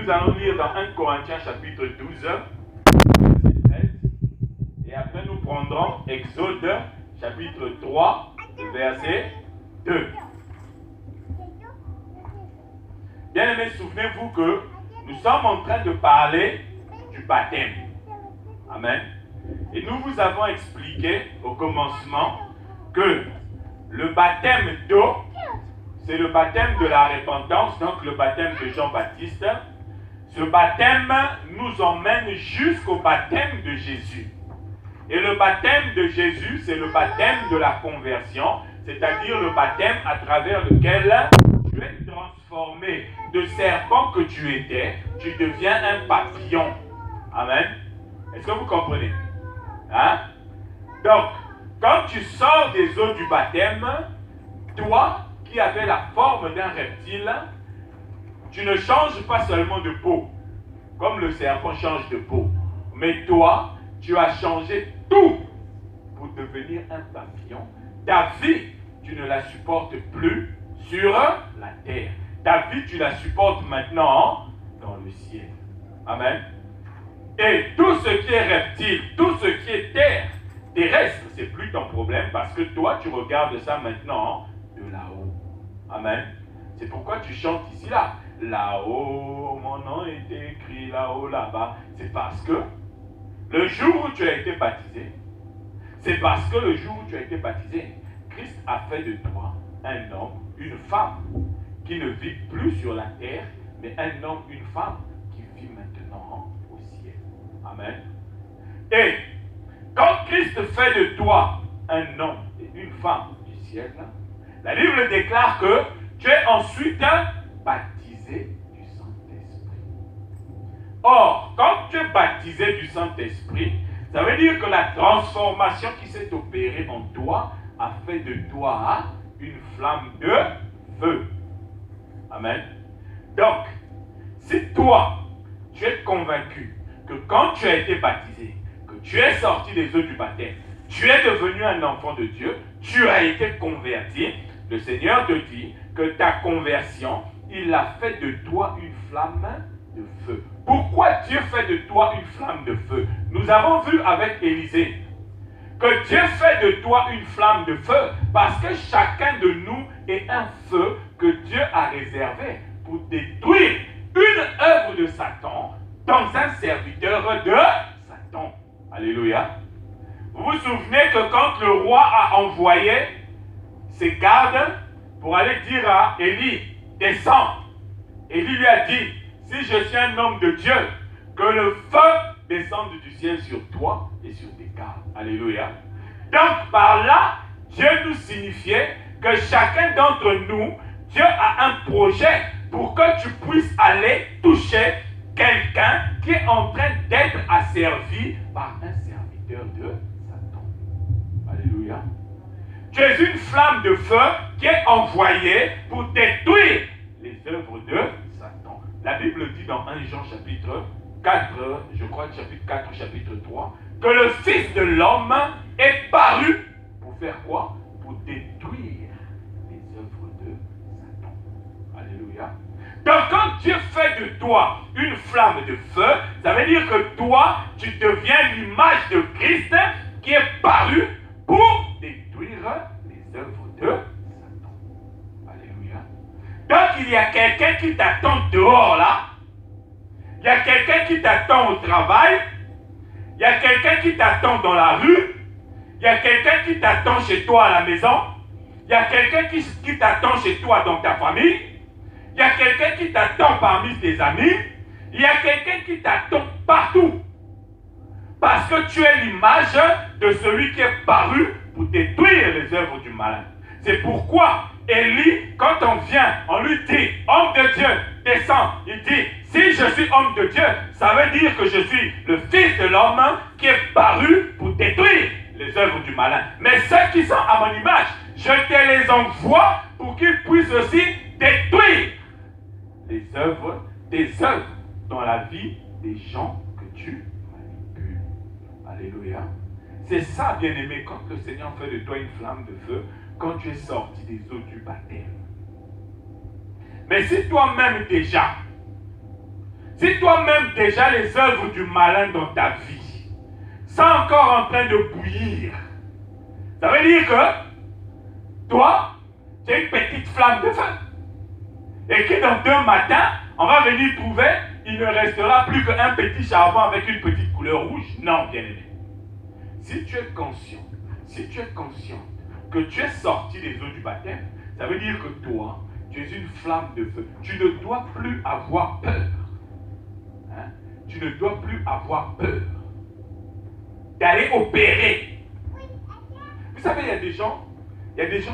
Nous allons lire dans 1 Corinthiens chapitre 12, verset 13. Et après nous prendrons Exode chapitre 3, verset 2. Bien-aimés, souvenez-vous que nous sommes en train de parler du baptême. Amen. Et nous vous avons expliqué au commencement que le baptême d'eau, c'est le baptême de la repentance, donc le baptême de Jean-Baptiste. Ce baptême nous emmène jusqu'au baptême de Jésus. Et le baptême de Jésus, c'est le baptême de la conversion, c'est-à-dire le baptême à travers lequel tu es transformé de serpent que tu étais, tu deviens un papillon. Amen. Est-ce que vous comprenez? Hein? Donc, quand tu sors des eaux du baptême, toi qui avais la forme d'un reptile, tu ne changes pas seulement de peau, comme le serpent change de peau, mais toi, tu as changé tout pour devenir un papillon. Ta vie, tu ne la supportes plus sur la terre. Ta vie, tu la supportes maintenant dans le ciel. Amen. Et tout ce qui est reptile, tout ce qui est terre, terrestre, c'est plus ton problème parce que toi, tu regardes ça maintenant de là-haut. Amen. C'est pourquoi tu chantes ici, là. Là-haut, mon nom est écrit là-haut, là-bas. C'est parce que le jour où tu as été baptisé, c'est parce que le jour où tu as été baptisé, Christ a fait de toi un homme, une femme, qui ne vit plus sur la terre, mais un homme, une femme, qui vit maintenant au ciel. Amen. Et quand Christ fait de toi un homme et une femme du ciel, la Bible déclare que tu es ensuite baptisé du Saint-Esprit. Or, quand tu es baptisé du Saint-Esprit, ça veut dire que la transformation qui s'est opérée en toi a fait de toi une flamme de feu. Amen. Donc, si toi, tu es convaincu que quand tu as été baptisé, que tu es sorti des eaux du baptême, tu es devenu un enfant de Dieu, tu as été converti, le Seigneur te dit que ta conversion, il a fait de toi une flamme de feu. Pourquoi Dieu fait de toi une flamme de feu? Nous avons vu avec Élisée que Dieu fait de toi une flamme de feu parce que chacun de nous est un feu que Dieu a réservé pour détruire une œuvre de Satan dans un serviteur de Satan. Alléluia. Vous vous souvenez que quand le roi a envoyé ses gardes pour aller dire à Élie, descends. Élie lui a dit, si je suis un homme de Dieu, que le feu descende du ciel sur toi et sur tes gardes. Alléluia. Donc par là, Dieu nous signifiait que chacun d'entre nous, Dieu a un projet pour que tu puisses aller toucher quelqu'un qui est en train d'être asservi par un serviteur de Satan. Alléluia. Tu es une flamme de feu qui est envoyée pour détruire les œuvres de Satan. La Bible dit dans 1 Jean chapitre 4, je crois chapitre 4, chapitre 3, que le Fils de l'homme est paru pour faire quoi? Pour détruire les œuvres de Satan. Alléluia. Donc quand Dieu fait de toi une flamme de feu, ça veut dire que toi, tu deviens l'image de Christ qui est paru pour détruire les œuvres de Satan. Alléluia. Donc il y a quelqu'un qui t'attend dehors là. Il y a quelqu'un qui t'attend au travail. Il y a quelqu'un qui t'attend dans la rue. Il y a quelqu'un qui t'attend chez toi à la maison. Il y a quelqu'un qui t'attend chez toi dans ta famille. Il y a quelqu'un qui t'attend parmi tes amis. Il y a quelqu'un qui t'attend partout. Parce que tu es l'image de celui qui est paru pour détruire les œuvres du malin. C'est pourquoi Élie, quand on vient, on lui dit, homme de Dieu, descends. Il dit, si je suis homme de Dieu, ça veut dire que je suis le Fils de l'homme qui est paru pour détruire les œuvres du malin. Mais ceux qui sont à mon image, je te les envoie pour qu'ils puissent aussi détruire les œuvres, tes œuvres dans la vie des gens que tu manipules. Alléluia. C'est ça, bien-aimé, quand le Seigneur fait de toi une flamme de feu, quand tu es sorti des eaux du baptême. Mais si toi-même déjà, Si toi-même déjà les œuvres du malin dans ta vie sont encore en train de bouillir, ça veut dire que toi, tu as une petite flamme de feu. Et que dans 2 matins, on va venir trouver, il ne restera plus qu'un petit charbon avec une petite couleur rouge. Non, bien aimé. Si tu es conscient, que tu es sorti des eaux du baptême, ça veut dire que toi, tu es une flamme de feu. Tu ne dois plus avoir peur. Hein? Tu ne dois plus avoir peur d'aller opérer. Vous savez, il y a des gens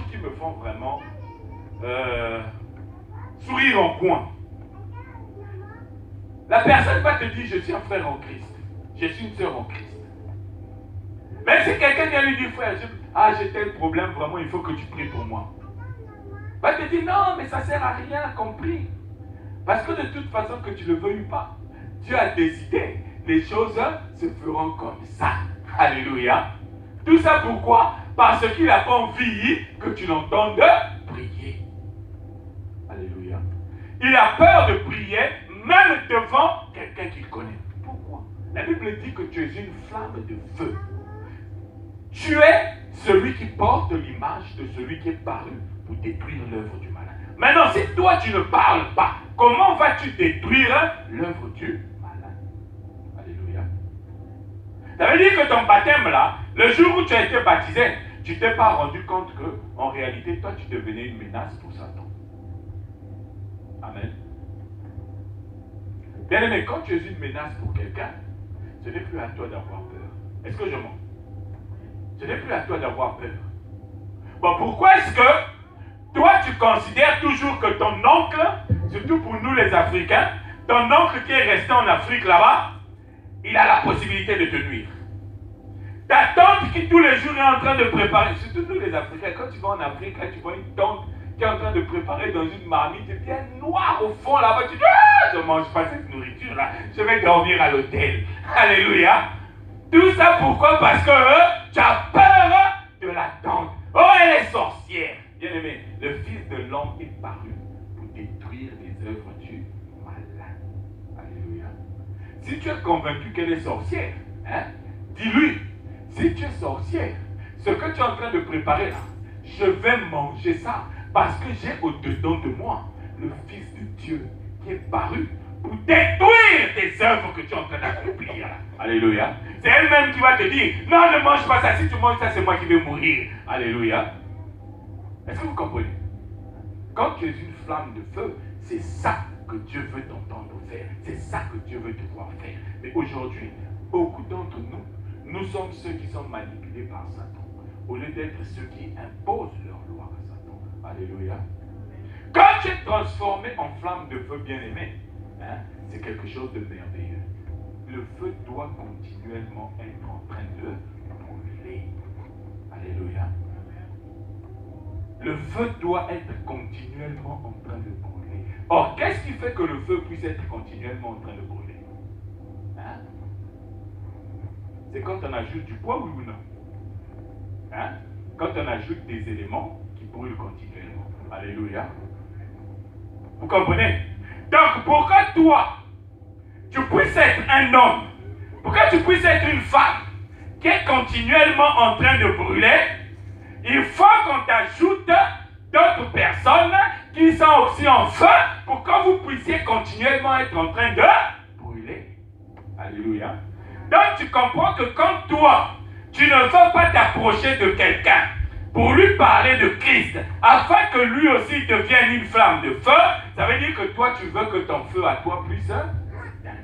qui me font vraiment sourire en coin. La personne va te dire, je suis un frère en Christ. Je suis une sœur en Christ. Mais si quelqu'un vient lui dire, frère, j'ai tel problème, vraiment, il faut que tu pries pour moi. Va te dire, non, mais ça ne sert à rien, compris. Parce que de toute façon, que tu ne le veuilles pas, Dieu a décidé, les choses se feront comme ça. Alléluia. Tout ça pourquoi? Parce qu'il n'a pas envie que tu l'entendes prier. Alléluia. Il a peur de prier, même devant quelqu'un qu'il connaît. Pourquoi? La Bible dit que tu es une flamme de feu. Tu es celui qui porte l'image de celui qui est paru pour détruire l'œuvre du malin. Maintenant, si toi tu ne parles pas, comment vas-tu détruire l'œuvre du malin? Alléluia. Ça veut dire que ton baptême là, le jour où tu as été baptisé, tu ne t'es pas rendu compte que, en réalité, toi tu devenais une menace pour Satan. Amen. Bien aimé, quand tu es une menace pour quelqu'un, ce n'est plus à toi d'avoir peur. Est-ce que je mens? Ce n'est plus à toi d'avoir peur. Bon, pourquoi est-ce que toi, tu considères toujours que ton oncle, surtout pour nous les Africains, ton oncle qui est resté en Afrique là-bas, il a la possibilité de te nuire. Ta tante qui tous les jours est en train de préparer, surtout nous les Africains, quand tu vas en Afrique, là, tu vois une tante qui est en train de préparer dans une marmite bien noire au fond là-bas, tu dis, ah, je ne mange pas cette nourriture là, je vais dormir à l'hôtel. Alléluia. Tout ça pourquoi? Parce que tu as peur de la tante. Oh, elle est sorcière. Bien aimé, le Fils de l'homme est paru pour détruire les œuvres du malin. Alléluia. Si tu es convaincu qu'elle est sorcière, hein, dis-lui, si tu es sorcière, ce que tu es en train de préparer là, je vais manger ça parce que j'ai au-dedans de moi le Fils de Dieu qui est paru pour détruire tes œuvres que tu es en train d'accomplir. Alléluia. C'est elle-même qui va te dire, non, ne mange pas ça. Si tu manges ça, c'est moi qui vais mourir. Alléluia. Est-ce que vous comprenez? Quand tu es une flamme de feu, c'est ça que Dieu veut t'entendre faire. C'est ça que Dieu veut te voir faire. Mais aujourd'hui, beaucoup d'entre nous, nous sommes ceux qui sont manipulés par Satan, au lieu d'être ceux qui imposent leur loi à Satan. Alléluia. Quand tu es transformé en flamme de feu bien-aimé, hein, c'est quelque chose de merveilleux. Le feu doit continuellement être en train de brûler. Alléluia. Le feu doit être continuellement en train de brûler. Or, qu'est-ce qui fait que le feu puisse être continuellement en train de brûler? Hein? C'est quand on ajoute du poids, oui ou non? Hein? Quand on ajoute des éléments qui brûlent continuellement. Alléluia. Vous comprenez? Donc, pour que toi, tu puisses être un homme, pour que tu puisses être une femme qui est continuellement en train de brûler, il faut qu'on t'ajoute d'autres personnes qui sont aussi en feu pour que vous puissiez continuellement être en train de brûler. Alléluia. Donc tu comprends que quand toi, tu ne veux pas t'approcher de quelqu'un pour lui parler de Christ, afin que lui aussi devienne une flamme de feu, ça veut dire que toi, tu veux que ton feu à toi puisse s'éteindre.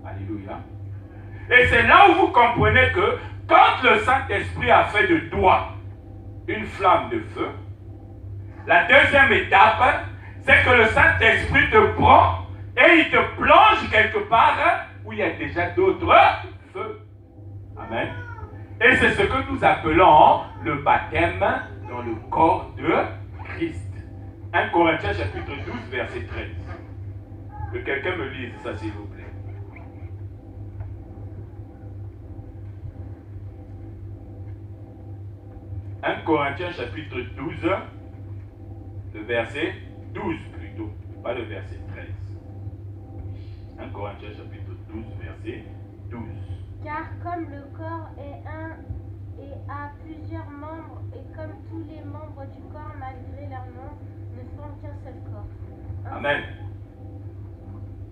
Alléluia. Et c'est là où vous comprenez que quand le Saint-Esprit a fait de toi une flamme de feu, la deuxième étape, c'est que le Saint-Esprit te prend et il te plonge quelque part où il y a déjà d'autres feux. Amen. Et c'est ce que nous appelons le baptême dans le corps de Christ. 1 Corinthiens chapitre 12, verset 13. Que quelqu'un me lise ça, s'il vous plaît. 1 Corinthiens chapitre 12, le verset 12 plutôt, pas le verset 13. 1 Corinthiens chapitre 12, verset 12. Car comme le corps est un et a plusieurs membres, et comme tous les membres du corps, malgré leur nom, ne forment qu'un seul corps. Amen.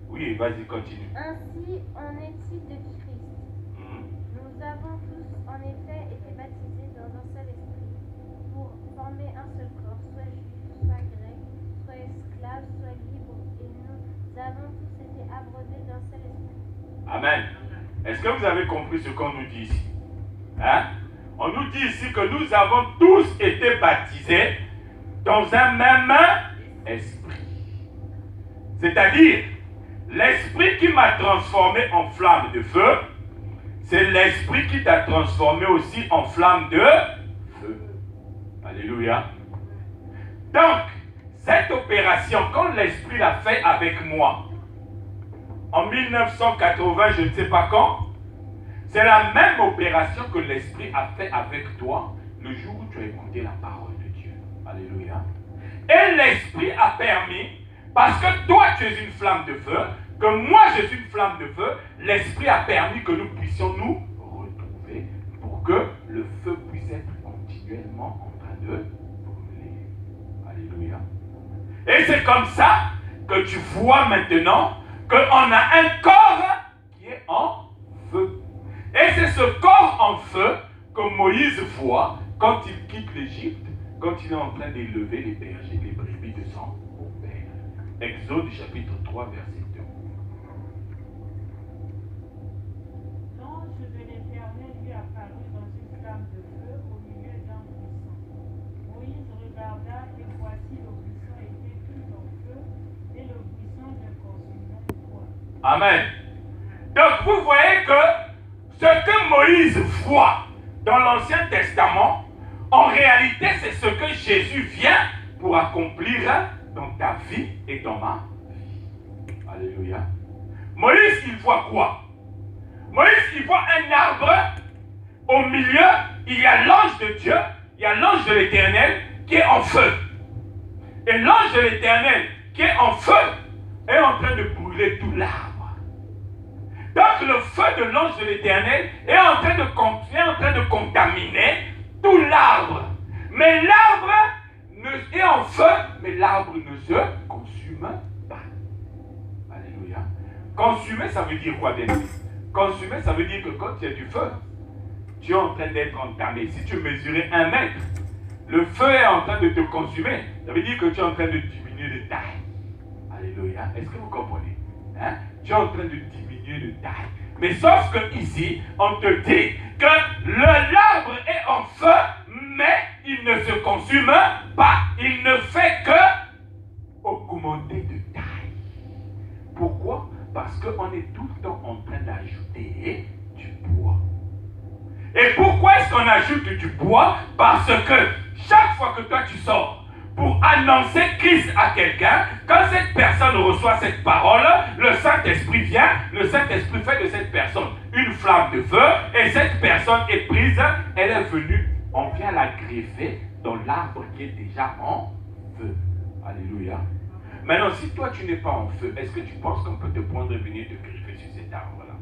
Oui, vas-y, continue. Ainsi en est-il de Christ. Nous avons tous en effet été baptisés dans un seul esprit, pour former un seul corps, soit juif, soit grec, soit esclave, soit libre, et nous avons tous été abreuvés d'un seul esprit. Amen. Est-ce que vous avez compris ce qu'on nous dit ici? Hein? On nous dit ici que nous avons tous été baptisés dans un même esprit. C'est-à-dire, l'esprit qui m'a transformé en flamme de feu, c'est l'esprit qui t'a transformé aussi en flamme de feu. Alléluia. Donc, cette opération, quand l'esprit l'a fait avec moi, en 1980, je ne sais pas quand, c'est la même opération que l'esprit a fait avec toi le jour où tu as écouté la parole de Dieu. Alléluia. Et l'esprit a permis, parce que toi tu es une flamme de feu, que moi je suis une flamme de feu, l'esprit a permis que nous puissions nous retrouver pour que le feu puisse être continuellement en train de brûler. Alléluia. Et c'est comme ça que tu vois maintenant qu'on a un corps qui est en feu. Et c'est ce corps en feu que Moïse voit quand il quitte l'Égypte, quand il est en train d'élever les bergers, les brebis de son père. Exode chapitre 3, verset 2. L'ange de l'Éternel lui apparut dans une flamme de feu au milieu d'un buisson. Moïse regarda et voici le buisson était tout en feu et le buisson ne consumait point. Amen. Donc vous voyez que ce que Moïse voit dans l'Ancien Testament, en réalité, c'est ce que Jésus vient pour accomplir dans ta vie et dans ma vie. Alléluia. Moïse, il voit quoi? Moïse, il voit un arbre. Au milieu, il y a l'ange de Dieu, il y a l'ange de l'Éternel qui est en feu. Et l'ange de l'Éternel qui est en feu est en train de brûler tout l'arbre. Donc le feu de l'ange de l'Éternel est en train de contaminer tout l'arbre. Mais l'arbre est en feu, mais l'arbre ne se consume pas. Alléluia. Consumer, ça veut dire quoi, bien sûr? Consumer, ça veut dire que quand il y a du feu, tu es en train d'être entamé. Si tu mesurais 1 mètre, le feu est en train de te consumer. Ça veut dire que tu es en train de diminuer de taille. Alléluia. Est-ce que vous comprenez? Hein? Tu es en train de diminuer de taille. Mais sauf que ici, on te dit que l'arbre est en feu, mais il ne se consume pas. Il ne fait que augmenter de taille. Pourquoi? Parce qu'on est tout le temps en train d'ajouter du bois. Et pourquoi est-ce qu'on ajoute du bois? Parce que chaque fois que toi tu sors pour annoncer Christ à quelqu'un, quand cette personne reçoit cette parole, le Saint-Esprit vient, le Saint-Esprit fait de cette personne une flamme de feu, et cette personne est prise, elle est venue, on vient la greffer dans l'arbre qui est déjà en feu. Alléluia. Maintenant, si toi tu n'es pas en feu, est-ce que tu penses qu'on peut te prendre et venir te greffer sur cet arbre-là?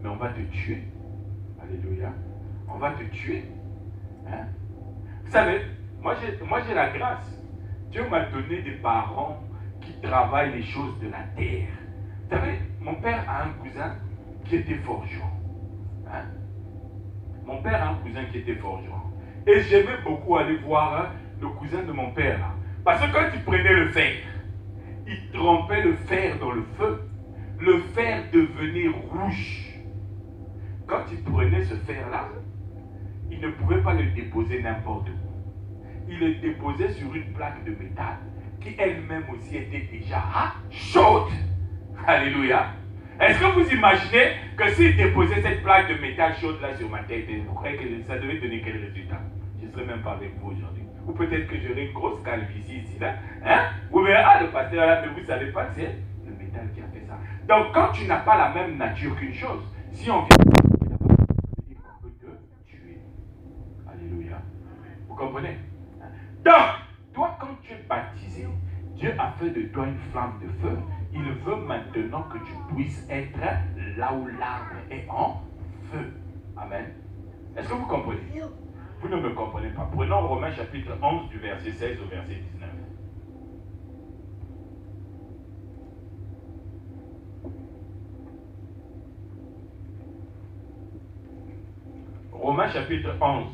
Mais on va te tuer. Alléluia. On va te tuer. Hein? Vous savez, moi j'ai la grâce. Dieu m'a donné des parents qui travaillent les choses de la terre. Vous savez, mon père a un cousin qui était forgeron. Hein? Mon père a un cousin qui était forgeron. Et j'aimais beaucoup aller voir le cousin de mon père là. Parce que quand il prenait le fer, il trempait le fer dans le feu. Le fer devenait rouge. Quand il prenait ce fer-là, il ne pouvait pas le déposer n'importe où. Il le déposait sur une plaque de métal qui elle-même aussi était déjà chaude. Alléluia. Est-ce que vous imaginez que s'il déposait cette plaque de métal chaude là sur ma tête, vous croyez que ça devait donner quel résultat? Je ne serais même pas avec vous aujourd'hui. Ou peut-être que j'aurais une grosse calvitie ici là. Hein? Vous verrez, le pasteur là, mais vous ne savez pas, c'est le métal qui a fait ça. Donc quand tu n'as pas la même nature qu'une chose, si on vient on peut te tuer. Alléluia. Vous comprenez? Donc, toi, quand tu es baptisé, Dieu a fait de toi une flamme de feu il veut maintenant que tu puisses être là où l'arbre est en feu. Amen. Est-ce que vous comprenez? Vous ne me comprenez pas. Prenons Romains chapitre 11 du verset 16 au verset 19. Romains chapitre 11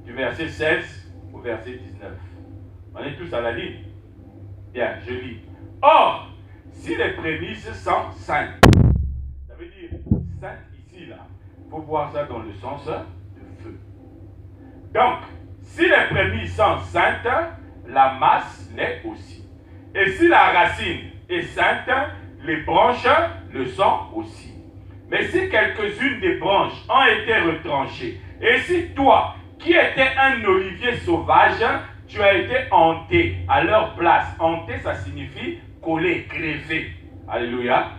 du verset 16 au verset 19. On est tous à la ligne. Bien, je lis. Or, si les prémices sont saintes, ça veut dire saintes ici, là, il faut voir ça dans le sens de feu. Donc, si les prémices sont saintes, la masse l'est aussi. Et si la racine est sainte, les branches le sont aussi. Mais si quelques-unes des branches ont été retranchées, et si toi, qui étais un olivier sauvage, tu as été hanté à leur place. Hanté, ça signifie coller, greffer. Alléluia.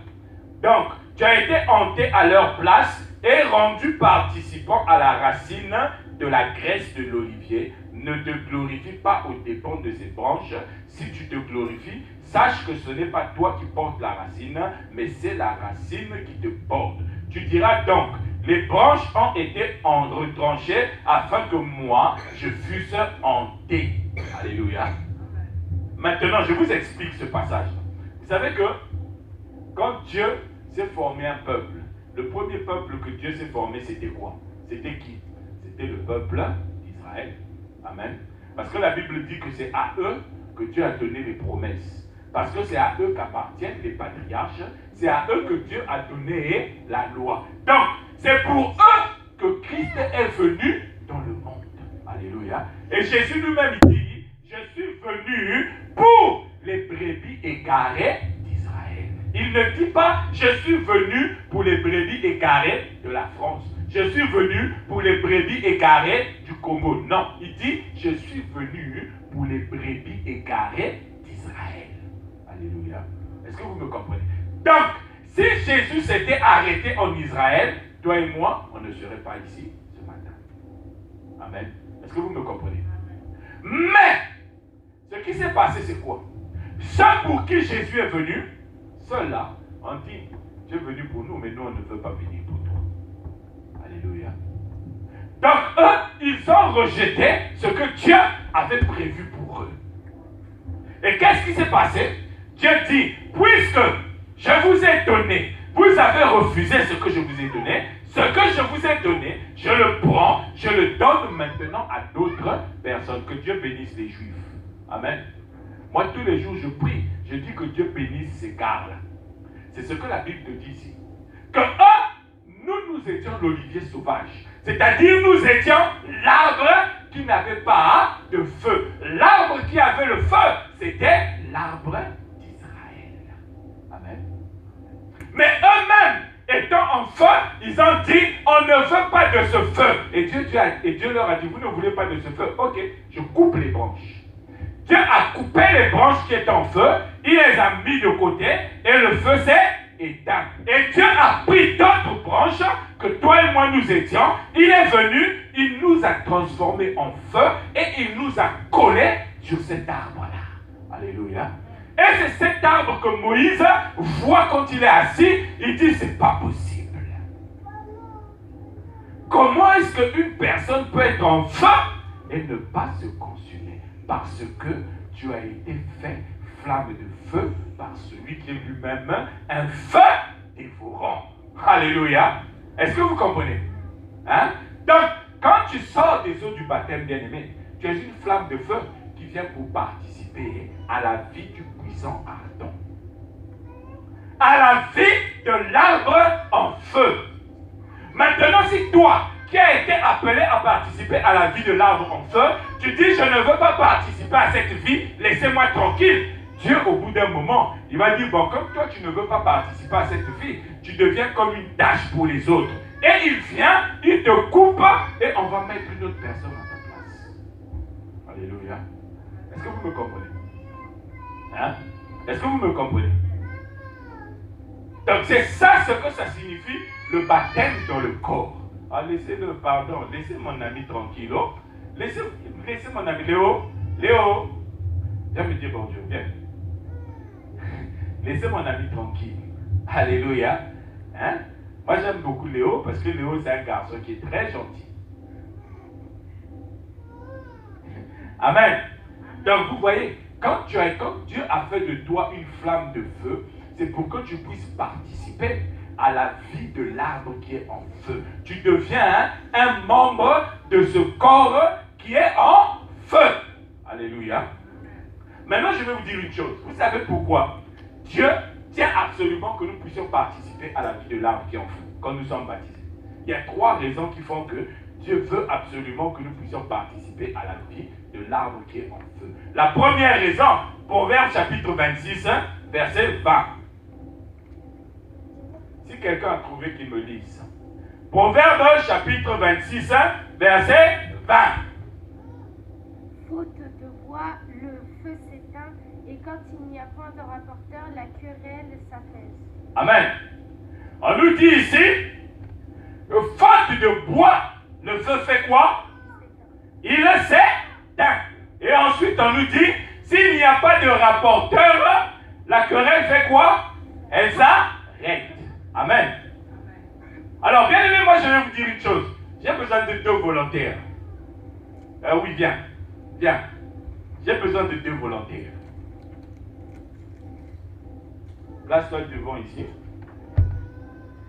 Donc, tu as été hanté à leur place et rendu participant à la racine de la graisse de l'olivier. Ne te glorifie pas aux dépens de ces branches. Si tu te glorifies, sache que ce n'est pas toi qui portes la racine, mais c'est la racine qui te porte. Tu diras donc, les branches ont été retranchées afin que moi, je fusse hanté. Alléluia. Maintenant, je vous explique ce passage. Vous savez que quand Dieu s'est formé un peuple, le premier peuple que Dieu s'est formé, c'était quoi? C'était qui? C'était le peuple d'Israël. Amen. Parce que la Bible dit que c'est à eux que Dieu a donné les promesses. Parce que c'est à eux qu'appartiennent les patriarches. C'est à eux que Dieu a donné la loi. Donc, c'est pour eux que Christ est venu dans le monde. Alléluia. Et Jésus lui-même dit, je suis venu pour les brebis égarées d'Israël. Il ne dit pas, je suis venu pour les brebis égarées de la France. Je suis venu pour les brebis égarées du Congo. Non, il dit, je suis venu pour les brebis égarées d'Israël. Alléluia. Est-ce que vous me comprenez? Donc, si Jésus s'était arrêté en Israël, toi et moi, on ne serait pas ici ce matin. Amen. Est-ce que vous me comprenez? Mais, ce qui s'est passé, c'est quoi? Ceux pour qui Jésus est venu, ceux-là, on dit, Dieu est venu pour nous, mais nous, on ne veut pas venir pour toi. Alléluia. Donc, eux, ils ont rejeté ce que Dieu avait prévu pour eux. Et qu'est-ce qui s'est passé? Dieu dit, puisque je vous ai donné, vous avez refusé ce que je vous ai donné, ce que je vous ai donné, je le prends, je le donne maintenant à d'autres personnes. Que Dieu bénisse les Juifs. Amen. Moi, tous les jours, je prie, je dis que Dieu bénisse ces gars-là. C'est ce que la Bible dit ici. Que eux, nous étions l'olivier sauvage. C'est-à-dire, nous étions l'arbre qui n'avait pas de feu. L'arbre qui avait le feu, c'était l'arbre d'Israël. Amen. Mais eux-mêmes, étant en feu, ils ont dit, on ne veut pas de ce feu. Et Dieu leur a dit, vous ne voulez pas de ce feu? Ok, je coupe les branches. Dieu a coupé les branches qui étaient en feu, il les a mis de côté, et le feu s'est éteint. Et Dieu a pris d'autres branches que toi et moi nous étions, il est venu, il nous a transformés en feu, et il nous a collés sur cet arbre-là. Alléluia. Et c'est cet arbre que Moïse voit quand il est assis, il dit, c'est pas possible. Comment est-ce qu'une personne peut être en feu et ne pas se consumer? Parce que tu as été fait flamme de feu par celui qui est lui-même un feu dévorant. Alléluia. Est-ce que vous comprenez? Hein? Donc, quand tu sors des eaux du baptême, bien-aimé, tu es une flamme de feu qui vient pour participer à la vie du puissant ardent. À la vie de l'arbre en feu. Maintenant, si toi, qui as été appelé à participer à la vie de l'arbre en feu, tu dis, je ne veux pas participer à cette vie, laissez-moi tranquille. Dieu, au bout d'un moment, il va dire, bon, comme toi, tu ne veux pas participer à cette vie, tu deviens comme une tâche pour les autres. Et il vient, il te coupe, et on va mettre une autre personne à ta place. Alléluia. Est-ce que vous me comprenez? Hein? Est-ce que vous me comprenez? Donc, c'est ça ce que ça signifie, le baptême dans le corps. Ah, laissez-le, pardon, laissez mon ami tranquille. Oh. Laissez mon ami Léo. Léo, viens me dire bonjour, viens. Laissez mon ami tranquille. Alléluia. Hein? Moi, j'aime beaucoup Léo parce que Léo, c'est un garçon qui est très gentil. Amen. Donc, vous voyez, quand Dieu a fait de toi une flamme de feu, c'est pour que tu puisses participer à la vie de l'arbre qui est en feu. Tu deviens un membre de ce corps qui est en feu. Alléluia. Maintenant, je vais vous dire une chose. Vous savez pourquoi Dieu tient absolument que nous puissions participer à la vie de l'arbre qui est en feu quand nous sommes baptisés. Il y a 3 raisons qui font que Dieu veut absolument que nous puissions participer à la vie de l'arbre qui est en feu. La première raison, Proverbe chapitre 26, verset 20. Si quelqu'un a trouvé, qu'il me lise. Proverbe chapitre 26, verset 20. Faute de voix, le feu s'éteint, et quand il n'y a point de rapporteur, la querelle s'apaise. Amen. On nous dit ici, que faute de bois, le feu fait quoi? Il s'éteint. Et ensuite, on nous dit, s'il n'y a pas de rapporteur, la querelle fait quoi? Elle s'arrête. Amen. Alors, bien aimé, moi je vais vous dire une chose. J'ai besoin de 2 volontaires. Oui, viens. Viens. J'ai besoin de 2 volontaires. Place-toi devant ici.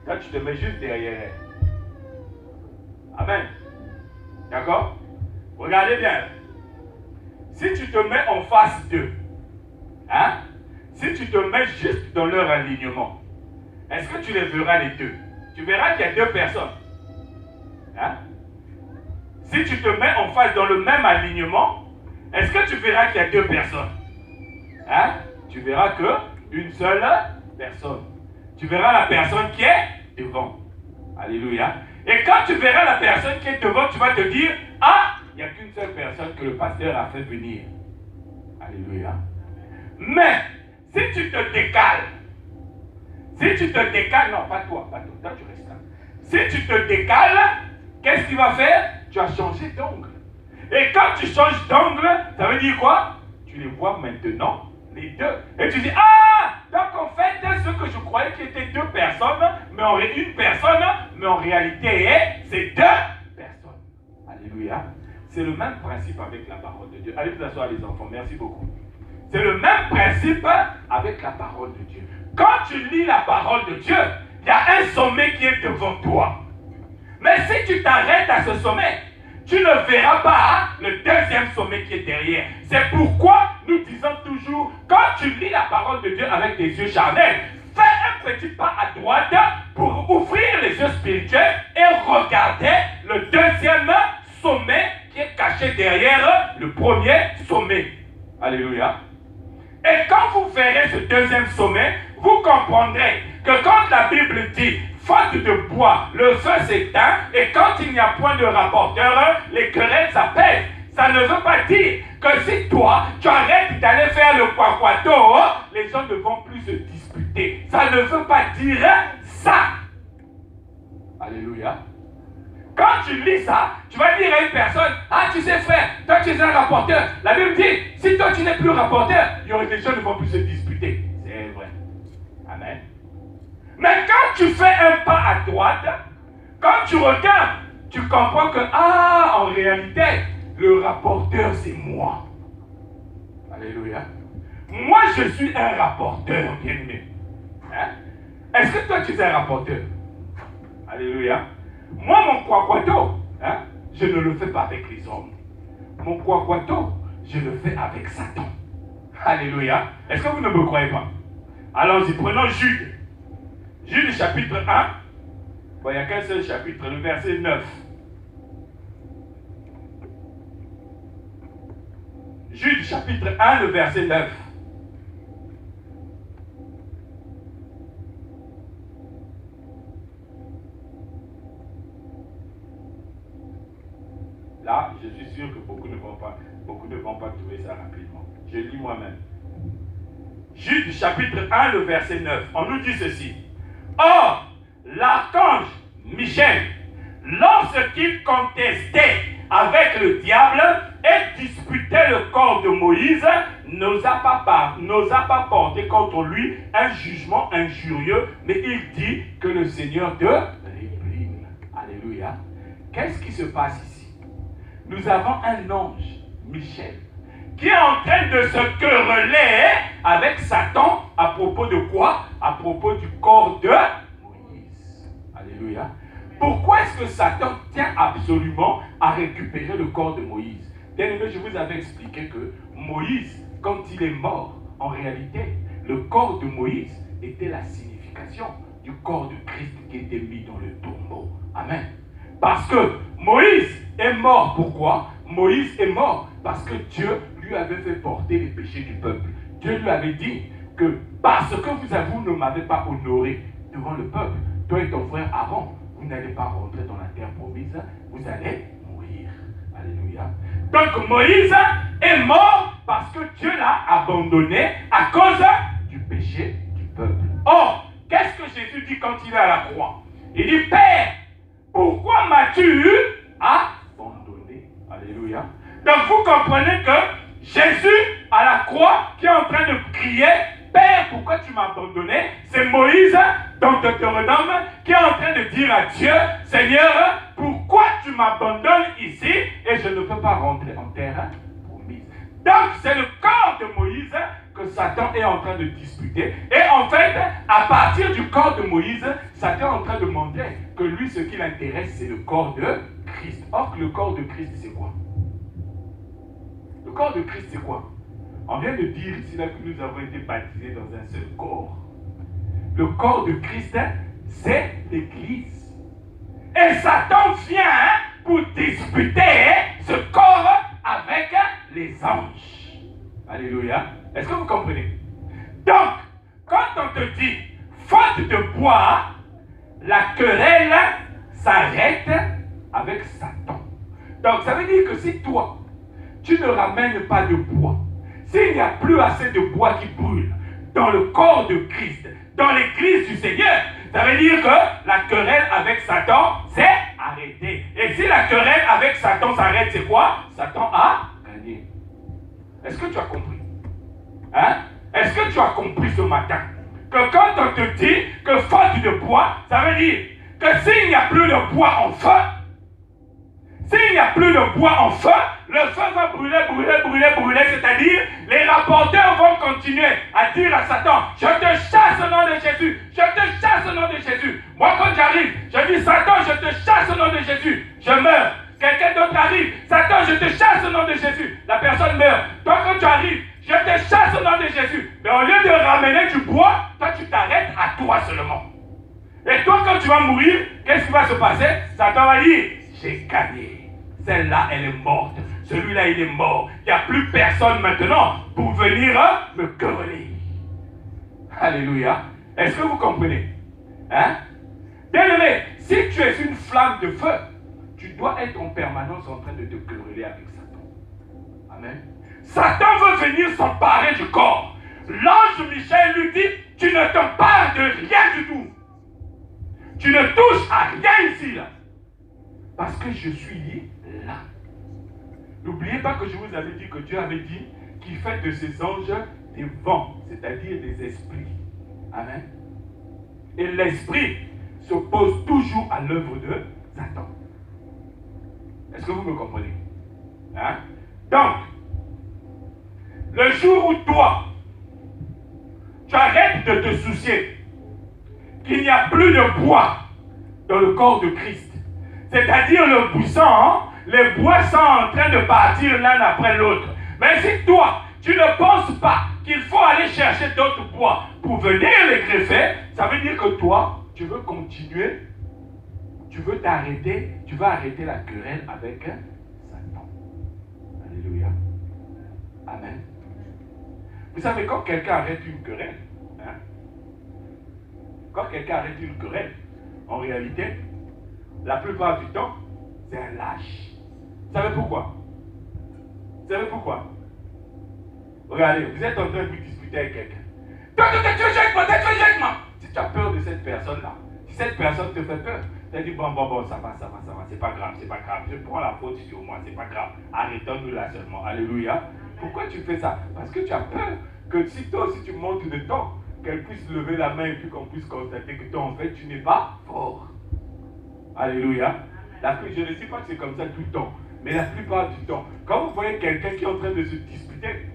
Là, tu te mets juste derrière elle. Amen. D'accord? Regardez bien. Si tu te mets en face d'eux, hein? Si tu te mets juste dans leur alignement, est-ce que tu les verras les 2? Tu verras qu'il y a 2 personnes. Hein? Si tu te mets en face dans le même alignement, est-ce que tu verras qu'il y a 2 personnes? Hein? Tu verras qu'une seule personne. Tu verras la personne qui est devant. Alléluia. Et quand tu verras la personne qui est devant, tu vas te dire, ah, il n'y a qu'une seule personne que le pasteur a fait venir. Alléluia. Mais, si tu te décales, non, pas toi, toi tu restes là. Si tu te décales, qu'est-ce qu'il va faire? Tu as changé d'angle. Et quand tu changes d'angle, ça veut dire quoi? Tu les vois maintenant, les 2. Et tu dis, ah, donc en fait, ce que je croyais qu'il était 2 personnes, mais une personne, mais en réalité, c'est 2 personnes. Alléluia. C'est le même principe avec la parole de Dieu. Allez vous asseoir les enfants, merci beaucoup. C'est le même principe avec la parole de Dieu. Quand tu lis la parole de Dieu, il y a un sommet qui est devant toi. Mais si tu t'arrêtes à ce sommet, tu ne verras pas le 2e sommet qui est derrière. C'est pourquoi nous disons toujours, quand tu lis la parole de Dieu avec tes yeux charnels, fais un petit pas à droite pour ouvrir les yeux spirituels et regarder le 2e sommet qui est caché derrière le premier sommet. Alléluia. Et quand vous verrez ce 2e sommet, vous comprendrez que quand la Bible dit faute de bois, le feu s'éteint, et quand il n'y a point de rapporteur, les querelles s'apaisent. Ça ne veut pas dire que si toi, tu arrêtes d'aller faire le quaquato, les gens ne vont plus se disputer. Ça ne veut pas dire ça. Alléluia. Quand tu lis ça, tu vas dire à une personne, ah tu sais frère, toi tu es un rapporteur. La Bible dit, si toi tu n'es plus rapporteur, il y aurait des gens qui ne vont plus se disputer. C'est vrai. Amen. Mais quand tu fais un pas à droite, quand tu regardes, tu comprends que, ah, en réalité, le rapporteur, c'est moi. Alléluia. Moi, je suis un rapporteur, bien-aimé. Hein? Est-ce que toi, tu es un rapporteur? Alléluia. Moi, mon quaquato, hein, je ne le fais pas avec les hommes. Mon quaquato, je le fais avec Satan. Alléluia. Est-ce que vous ne me croyez pas? Allons-y, prenons Jude. Jude chapitre 1. Bon, il n'y a qu'un seul chapitre, le verset 9. Jude chapitre 1, le verset 9. Là, je suis sûr que beaucoup ne vont pas trouver ça rapidement. Je lis moi-même. Jude chapitre 1, le verset 9. On nous dit ceci. Or, l'archange Michel, lorsqu'il contestait avec le diable et disputait le corps de Moïse, n'osa pas porter contre lui un jugement injurieux, mais il dit que le Seigneur te réprime. Alléluia. Qu'est-ce qui se passe ici? Nous avons un ange, Michel, qui est en train de se quereller avec Satan à propos de quoi? À propos du corps de Moïse. Alléluia. Pourquoi est-ce que Satan tient absolument à récupérer le corps de Moïse? Bien aimé, je vous avais expliqué que Moïse, quand il est mort, en réalité, le corps de Moïse était la signification du corps de Christ qui était mis dans le tombeau. Amen. Parce que Moïse est mort. Pourquoi? Moïse est mort parce que Dieu lui avait fait porter les péchés du peuple. Dieu lui avait dit que parce que vous ne m'avez pas honoré devant le peuple, toi et ton frère Aaron, vous n'allez pas rentrer dans la terre promise, vous allez mourir. Alléluia. Donc Moïse est mort parce que Dieu l'a abandonné à cause du péché du peuple. Or, qu'est-ce que Jésus dit quand il est à la croix? Il dit, Père, pourquoi m'as-tu abandonné? Alléluia. Donc vous comprenez que Jésus à la croix qui est en train de crier, Père, pourquoi tu m'as abandonné? C'est Moïse dans Deutéronome qui est en train de dire à Dieu, Seigneur, pourquoi tu m'abandonnes ici et je ne peux pas rentrer en terre promise? Donc c'est le corps de Moïse que Satan est en train de disputer. Et en fait, à partir du corps de Moïse, Satan est en train de montrer que lui, ce qui l'intéresse, c'est le corps de Christ. Or, le corps de Christ, c'est quoi? Le corps de Christ, c'est quoi? On vient de dire ici là, que nous avons été baptisés dans un seul corps. Le corps de Christ, c'est l'Église. Et Satan vient pour disputer ce corps avec les anges. Alléluia. Est-ce que vous comprenez? Donc, quand on te dit faute de bois, la querelle s'arrête avec Satan. Donc, ça veut dire que si toi, tu ne ramènes pas de bois, s'il n'y a plus assez de bois qui brûle dans le corps de Christ, dans l'église du Seigneur, ça veut dire que la querelle avec Satan s'est arrêtée. Et si la querelle avec Satan s'arrête, c'est quoi? Satan a gagné. Est-ce que tu as compris? Hein? Est-ce que tu as compris ce matin que quand on te dit que faute de bois, ça veut dire que s'il n'y a plus de bois en feu, s'il n'y a plus de bois en feu, le feu va brûler, c'est-à-dire les rapporteurs vont continuer à dire à Satan, je te chasse au nom de Jésus, je te chasse au nom de Jésus. Moi quand j'arrive, je dis Satan, je te chasse au nom de Jésus, je meurs. Quelqu'un d'autre arrive, Satan, je te chasse au nom de Jésus, la personne meurt. Toi quand tu arrives, je te chasse au nom de Jésus. Mais au lieu de ramener du bois, toi tu t'arrêtes à toi seulement. Et toi quand tu vas mourir, qu'est-ce qui va se passer? Satan va dire, j'ai gagné. Celle-là, elle est morte. Celui-là, il est mort. Il n'y a plus personne maintenant pour venir me quereller. Alléluia. Est-ce que vous comprenez? Hein? Bien aimé, si tu es une flamme de feu, tu dois être en permanence en train de te quereller avec Satan. Amen. Satan veut venir s'emparer du corps. L'ange Michel lui dit, tu ne t'empares de rien du tout. Tu ne touches à rien ici, là. Parce que je suis là. N'oubliez pas que je vous avais dit que Dieu avait dit qu'il fait de ses anges des vents, c'est-à-dire des esprits. Amen. Et l'esprit s'oppose toujours à l'œuvre de Satan. Est-ce que vous me comprenez? Hein? Donc, le jour où toi, tu arrêtes de te soucier qu'il n'y a plus de bois dans le corps de Christ, c'est-à-dire le buisson, les bois sont en train de partir l'un après l'autre. Mais si toi, tu ne penses pas qu'il faut aller chercher d'autres bois pour venir les greffer, ça veut dire que toi, tu veux continuer, tu veux t'arrêter, tu vas arrêter la querelle avec Satan. Alléluia. Amen. Vous savez, quand quelqu'un arrête une querelle, hein, quand quelqu'un arrête une querelle, en réalité, la plupart du temps, c'est un lâche. Vous savez pourquoi? Vous savez pourquoi? Regardez, vous êtes en train de discuter avec quelqu'un. Toi, tu jettes moi. Si tu as peur de cette personne-là, si cette personne te fait peur, tu as dit bon, ça va, c'est pas grave, je prends la faute sur moi, c'est pas grave. Arrêtons-nous là seulement. Alléluia. Pourquoi tu fais ça? Parce que tu as peur que si toi aussi tu montes de temps, qu'elle puisse lever la main et puis qu'on puisse constater que toi en fait tu n'es pas fort. Alléluia. Je ne dis pas que c'est comme ça tout le temps, mais la plupart du temps, quand vous voyez quelqu'un qui est en train de se disputer,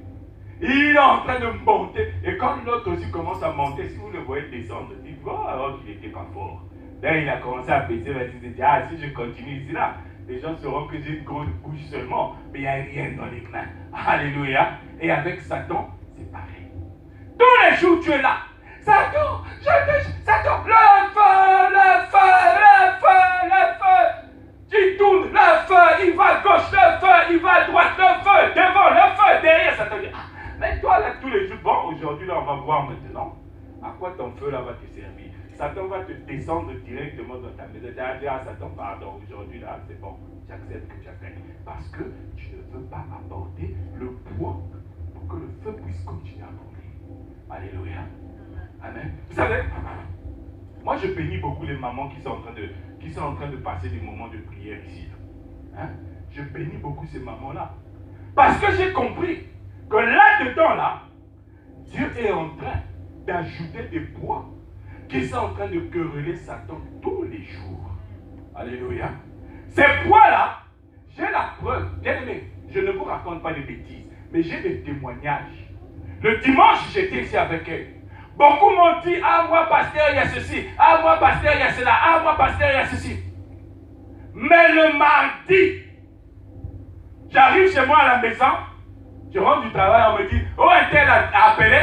il est en train de monter, et quand l'autre aussi commence à monter, si vous le voyez descendre, dites, oh, alors qu'il n'était pas fort. Là, il a commencé à baisser, il s'est dit, ah, si je continue ici, là, les gens sauront que j'ai une grosse bouche seulement, mais il n'y a rien dans les mains. Alléluia. Et avec Satan, c'est pareil. Tous les jours, tu es là. Satan, Satan, le feu, le feu, le feu, le feu. Tu tournes, le feu, il va à gauche, le feu, il va à droite, le feu, devant, le feu, derrière. Satan dit, ah, mais toi, là, tous les jours, bon, aujourd'hui, là, on va voir maintenant à quoi ton feu, là, va te servir. Satan va te descendre directement dans ta maison. Tu vas dire, ah, Satan, pardon, aujourd'hui, là, c'est bon, j'accepte que tu as fait. Parce que tu ne veux pas apporter le poids pour que le feu puisse continuer à brûler. Alléluia. Amen. Vous savez, moi, je bénis beaucoup les mamans qui sont en train de passer des moments de prière ici. Hein? Je bénis beaucoup ces mamans-là. Parce que j'ai compris que là-dedans, là, Dieu est en train d'ajouter des poids qui sont en train de quereller Satan tous les jours. Alléluia. Ces poids-là, j'ai la preuve. Bien aimé, je ne vous raconte pas des bêtises, mais j'ai des témoignages. Le dimanche, j'étais ici avec elle. Beaucoup m'ont dit, ah moi pasteur, il y a ceci. Ah moi pasteur, il y a cela. Ah moi pasteur, il y a ceci. Mais le mardi, j'arrive chez moi à la maison, je rentre du travail, on me dit, oh un tel a appelé,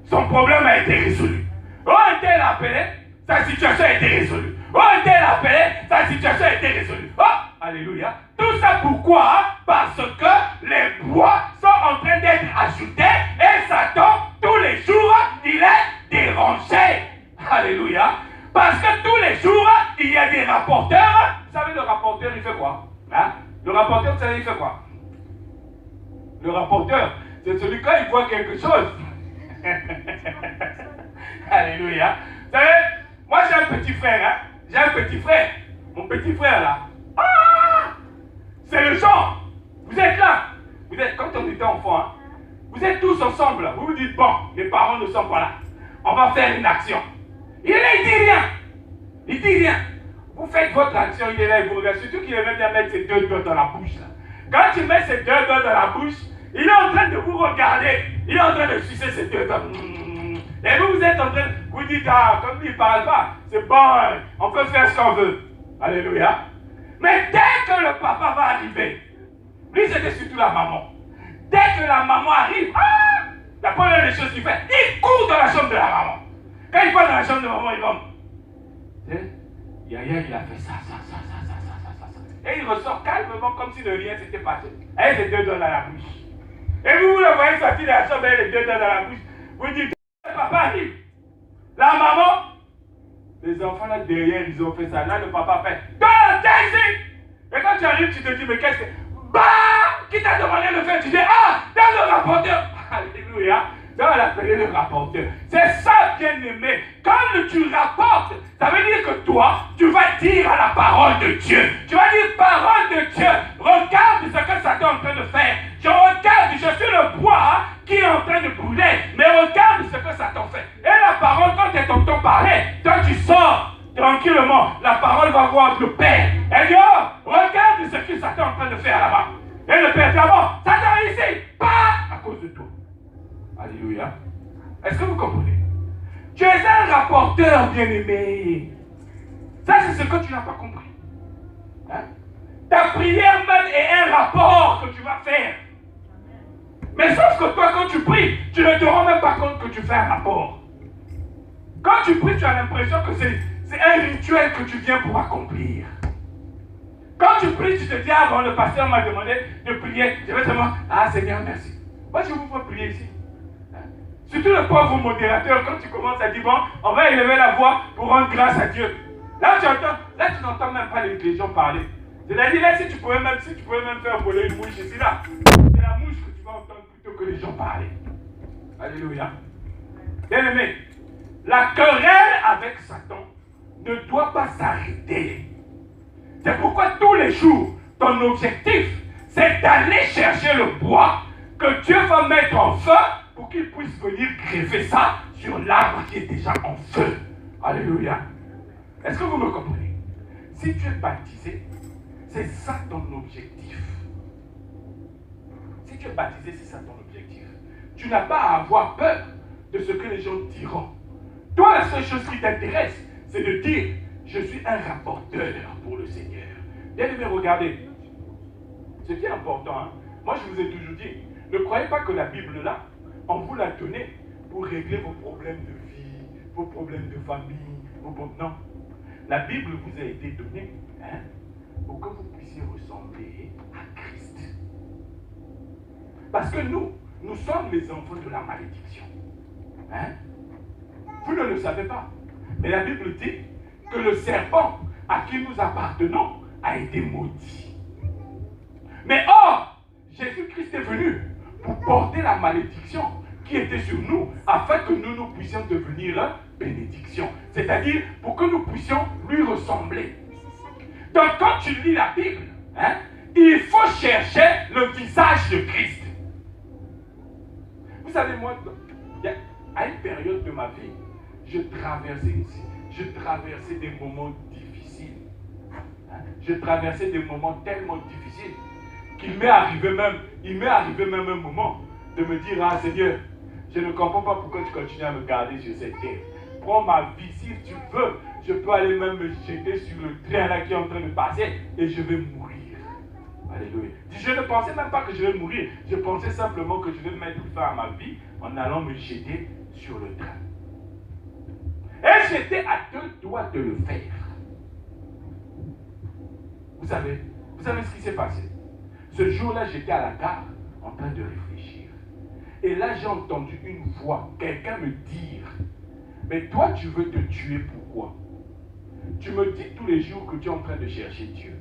son problème a été résolu. Oh un tel a appelé, sa situation a été résolue. Oh un tel a appelé, sa situation a été résolue. Oh, alléluia. Tout ça pourquoi? Parce que les poids sont en train d'être ajoutés et Satan, tous les jours, il est dérangé. Alléluia. Parce que tous les jours, il y a des rapporteurs. Vous savez, le rapporteur, il fait quoi? Hein? Le rapporteur, vous savez, il fait quoi? Le rapporteur, c'est celui quand il voit quelque chose. Alléluia. Vous savez, moi j'ai un petit frère. Hein? J'ai un petit frère. Mon petit frère là. Ah! C'est le genre. Vous êtes là. Vous êtes, quand on était enfant, hein? Vous êtes tous ensemble. Vous vous dites, bon, les parents ne sont pas là. On va faire une action. Il est là, il dit rien. Il dit rien. Vous faites votre action, il est là, il vous regarde. Surtout qu'il aime bien mettre ses deux doigts dans la bouche. Là. Quand il met ses deux doigts dans la bouche, il est en train de vous regarder. Il est en train de sucer ses deux doigts. Et vous, vous êtes en train, vous dites, ah, comme il ne parle pas, c'est bon, on peut faire ce qu'on veut. Alléluia. Mais dès que le papa va arriver, lui c'était surtout la maman. Dès que la maman arrive, ah, la première des choses qu'il fait, il court dans la chambre de la maman. Quand il va dans la chambre de la maman, il va. Yaya, il a fait ça. Et il ressort calmement comme si de rien s'était passé. Avec ses deux doigts dans la bouche. Et vous le voyez sortir de la chambre avec les deux doigts dans la bouche. Vous dites, papa arrive. La maman, les enfants là derrière, ils ont fait ça. Là, le papa fait, viens ici. Et quand tu arrives, tu te dis, mais qu'est-ce que. Bah, qui t'a demandé de le faire? Tu dis, ah, dans le rapporteur. Alléluia. Donc, elle a appelé le rapporteur. C'est ça, bien-aimé. Quand tu rapportes, ça veut dire que toi, tu vas dire à la parole de Dieu. Tu vas dire, parole de Dieu, regarde ce que Satan est en train de faire. Je regarde, je suis le bois qui est en train de brûler. Mais regarde ce que Satan fait. Et la parole, quand tu t'entends parler, toi tu sors tranquillement. La parole va voir le Père. Elle dit, oh, regarde ce que Satan est en train de faire là-bas. Et le Père dit, ah bon, Satan est ici. Pas à cause de toi. Alléluia. Est-ce que vous comprenez? Tu es un rapporteur, bien-aimé. Ça, c'est ce que tu n'as pas compris. Hein? Ta prière même est un rapport que tu vas faire. Mais sauf que toi, quand tu pries, tu ne te rends même pas compte que tu fais un rapport. Quand tu pries, tu as l'impression que c'est un rituel que tu viens pour accomplir. Quand tu pries, tu te dis, ah bon, le pasteur m'a demandé de prier. Je vais seulement, ah Seigneur, merci. Moi, je vous vois prier ici. Surtout le pauvre modérateur, quand tu commences à dire, bon, on va élever la voix pour rendre grâce à Dieu. Là, tu n'entends même pas les gens parler. C'est-à-dire, là, si tu pouvais même faire voler une mouche ici, là, c'est la mouche que tu vas entendre plutôt que les gens parler. Alléluia. Bien aimé, la querelle avec Satan ne doit pas s'arrêter. C'est pourquoi tous les jours, ton objectif, c'est d'aller chercher le bois que Dieu va mettre en feu pour qu'il puisse venir greffer ça sur l'arbre qui est déjà en feu. Alléluia. Est-ce que vous me comprenez? Si tu es baptisé, c'est ça ton objectif. Si tu es baptisé, c'est ça ton objectif. Tu n'as pas à avoir peur de ce que les gens diront. Toi, la seule chose qui t'intéresse, c'est de dire, je suis un rapporteur pour le Seigneur. Bien aimé, regardez. Ce qui est important, hein, moi je vous ai toujours dit, ne croyez pas que la Bible là, on vous l'a donnée pour régler vos problèmes de vie, vos problèmes de famille, non. La Bible vous a été donnée hein, pour que vous puissiez ressembler à Christ. Parce que nous sommes les enfants de la malédiction. Hein? Vous ne le savez pas. Mais la Bible dit que le serpent à qui nous appartenons a été maudit. Mais or, Jésus-Christ est venu pour porter la malédiction qui était sur nous, afin que nous puissions devenir bénédiction. C'est-à-dire pour que nous puissions lui ressembler. Donc quand tu lis la Bible, hein, il faut chercher le visage de Christ. Vous savez, moi, à une période de ma vie, je traversais des moments difficiles. Hein? Je traversais des moments tellement difficiles qu'il m'est arrivé même un moment de me dire, ah Seigneur, je ne comprends pas pourquoi tu continues à me garder sur cette terre. Prends ma vie si tu veux. Je peux aller même me jeter sur le train là qui est en train de passer et je vais mourir. Alléluia. Je ne pensais même pas que je vais mourir. Je pensais simplement que je vais mettre fin à ma vie en allant me jeter sur le train. Et j'étais à 2 doigts de le faire. Vous savez ce qui s'est passé? Ce jour-là, j'étais à la gare en train de réfléchir. Et là, j'ai entendu une voix, quelqu'un me dire, mais toi, tu veux te tuer, pourquoi? Tu me dis tous les jours que tu es en train de chercher Dieu.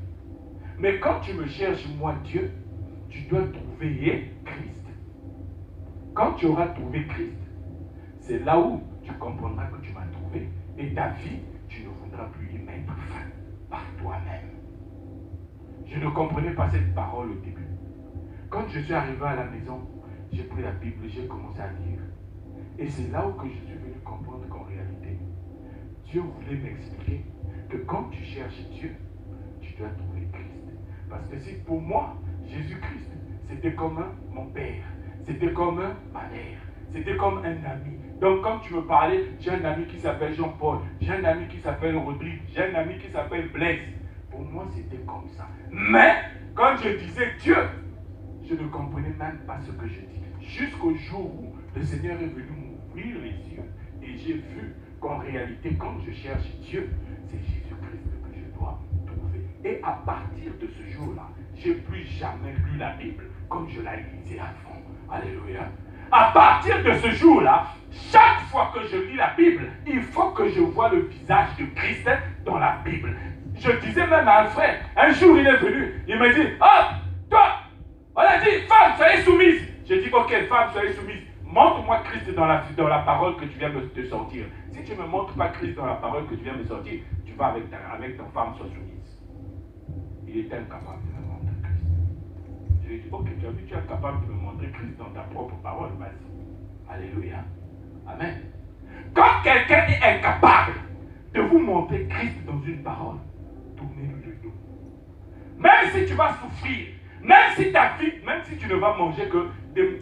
Mais quand tu me cherches, moi, Dieu, tu dois trouver Christ. Quand tu auras trouvé Christ, c'est là où tu comprendras que tu m'as trouvé. Et ta vie, tu ne voudras plus y mettre fin par toi-même. Je ne comprenais pas cette parole au début. Quand je suis arrivé à la maison, j'ai pris la Bible, j'ai commencé à lire. Et c'est là où que je suis venu comprendre qu'en réalité, Dieu voulait m'expliquer que quand tu cherches Dieu, tu dois trouver Christ. Parce que si pour moi, Jésus-Christ, c'était comme mon père, c'était comme ma mère, c'était comme un ami. Donc quand tu me parlais, j'ai un ami qui s'appelle Jean-Paul, j'ai un ami qui s'appelle Rodrigue, j'ai un ami qui s'appelle Blaise. Pour moi, c'était comme ça. Mais quand je disais Dieu, je ne comprenais même pas ce que je dis. Jusqu'au jour où le Seigneur est venu m'ouvrir les yeux et j'ai vu qu'en réalité, quand je cherche Dieu, c'est Jésus-Christ que je dois trouver. Et à partir de ce jour-là, je n'ai plus jamais lu la Bible comme je la lisais avant. Alléluia. À partir de ce jour-là, chaque fois que je lis la Bible, il faut que je vois le visage de Christ dans la Bible. Je disais même à un frère, un jour il est venu, il me dit, oh, toi, on a dit, femme, soyez soumise. J'ai dit, ok, femme, soyez soumise. Montre-moi Christ dans la parole que tu viens de sortir. Si tu ne me montres pas Christ dans la parole que tu viens de sortir, tu vas avec ta femme, sois soumise. Il était incapable de me montrer Christ. Je lui ai dit, ok, tu as vu, tu es incapable de me montrer Christ dans ta propre parole, vas-y. Alléluia. Amen. Quand quelqu'un est incapable de vous montrer Christ dans une parole, tournez-lui le dos. Même si tu vas souffrir, même si ta vie, même si tu ne vas manger que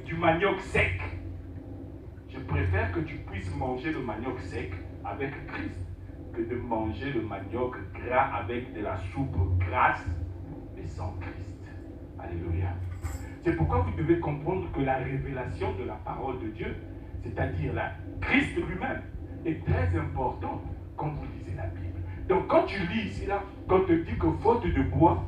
du manioc sec, je préfère que tu puisses manger le manioc sec avec Christ que de manger le manioc gras avec de la soupe grasse mais sans Christ. Alléluia. C'est pourquoi vous devez comprendre que la révélation de la parole de Dieu, c'est-à-dire Christ lui-même, est très importante quand vous lisez la Bible. Donc quand tu lis ici, là, quand on te dit que faute de bois,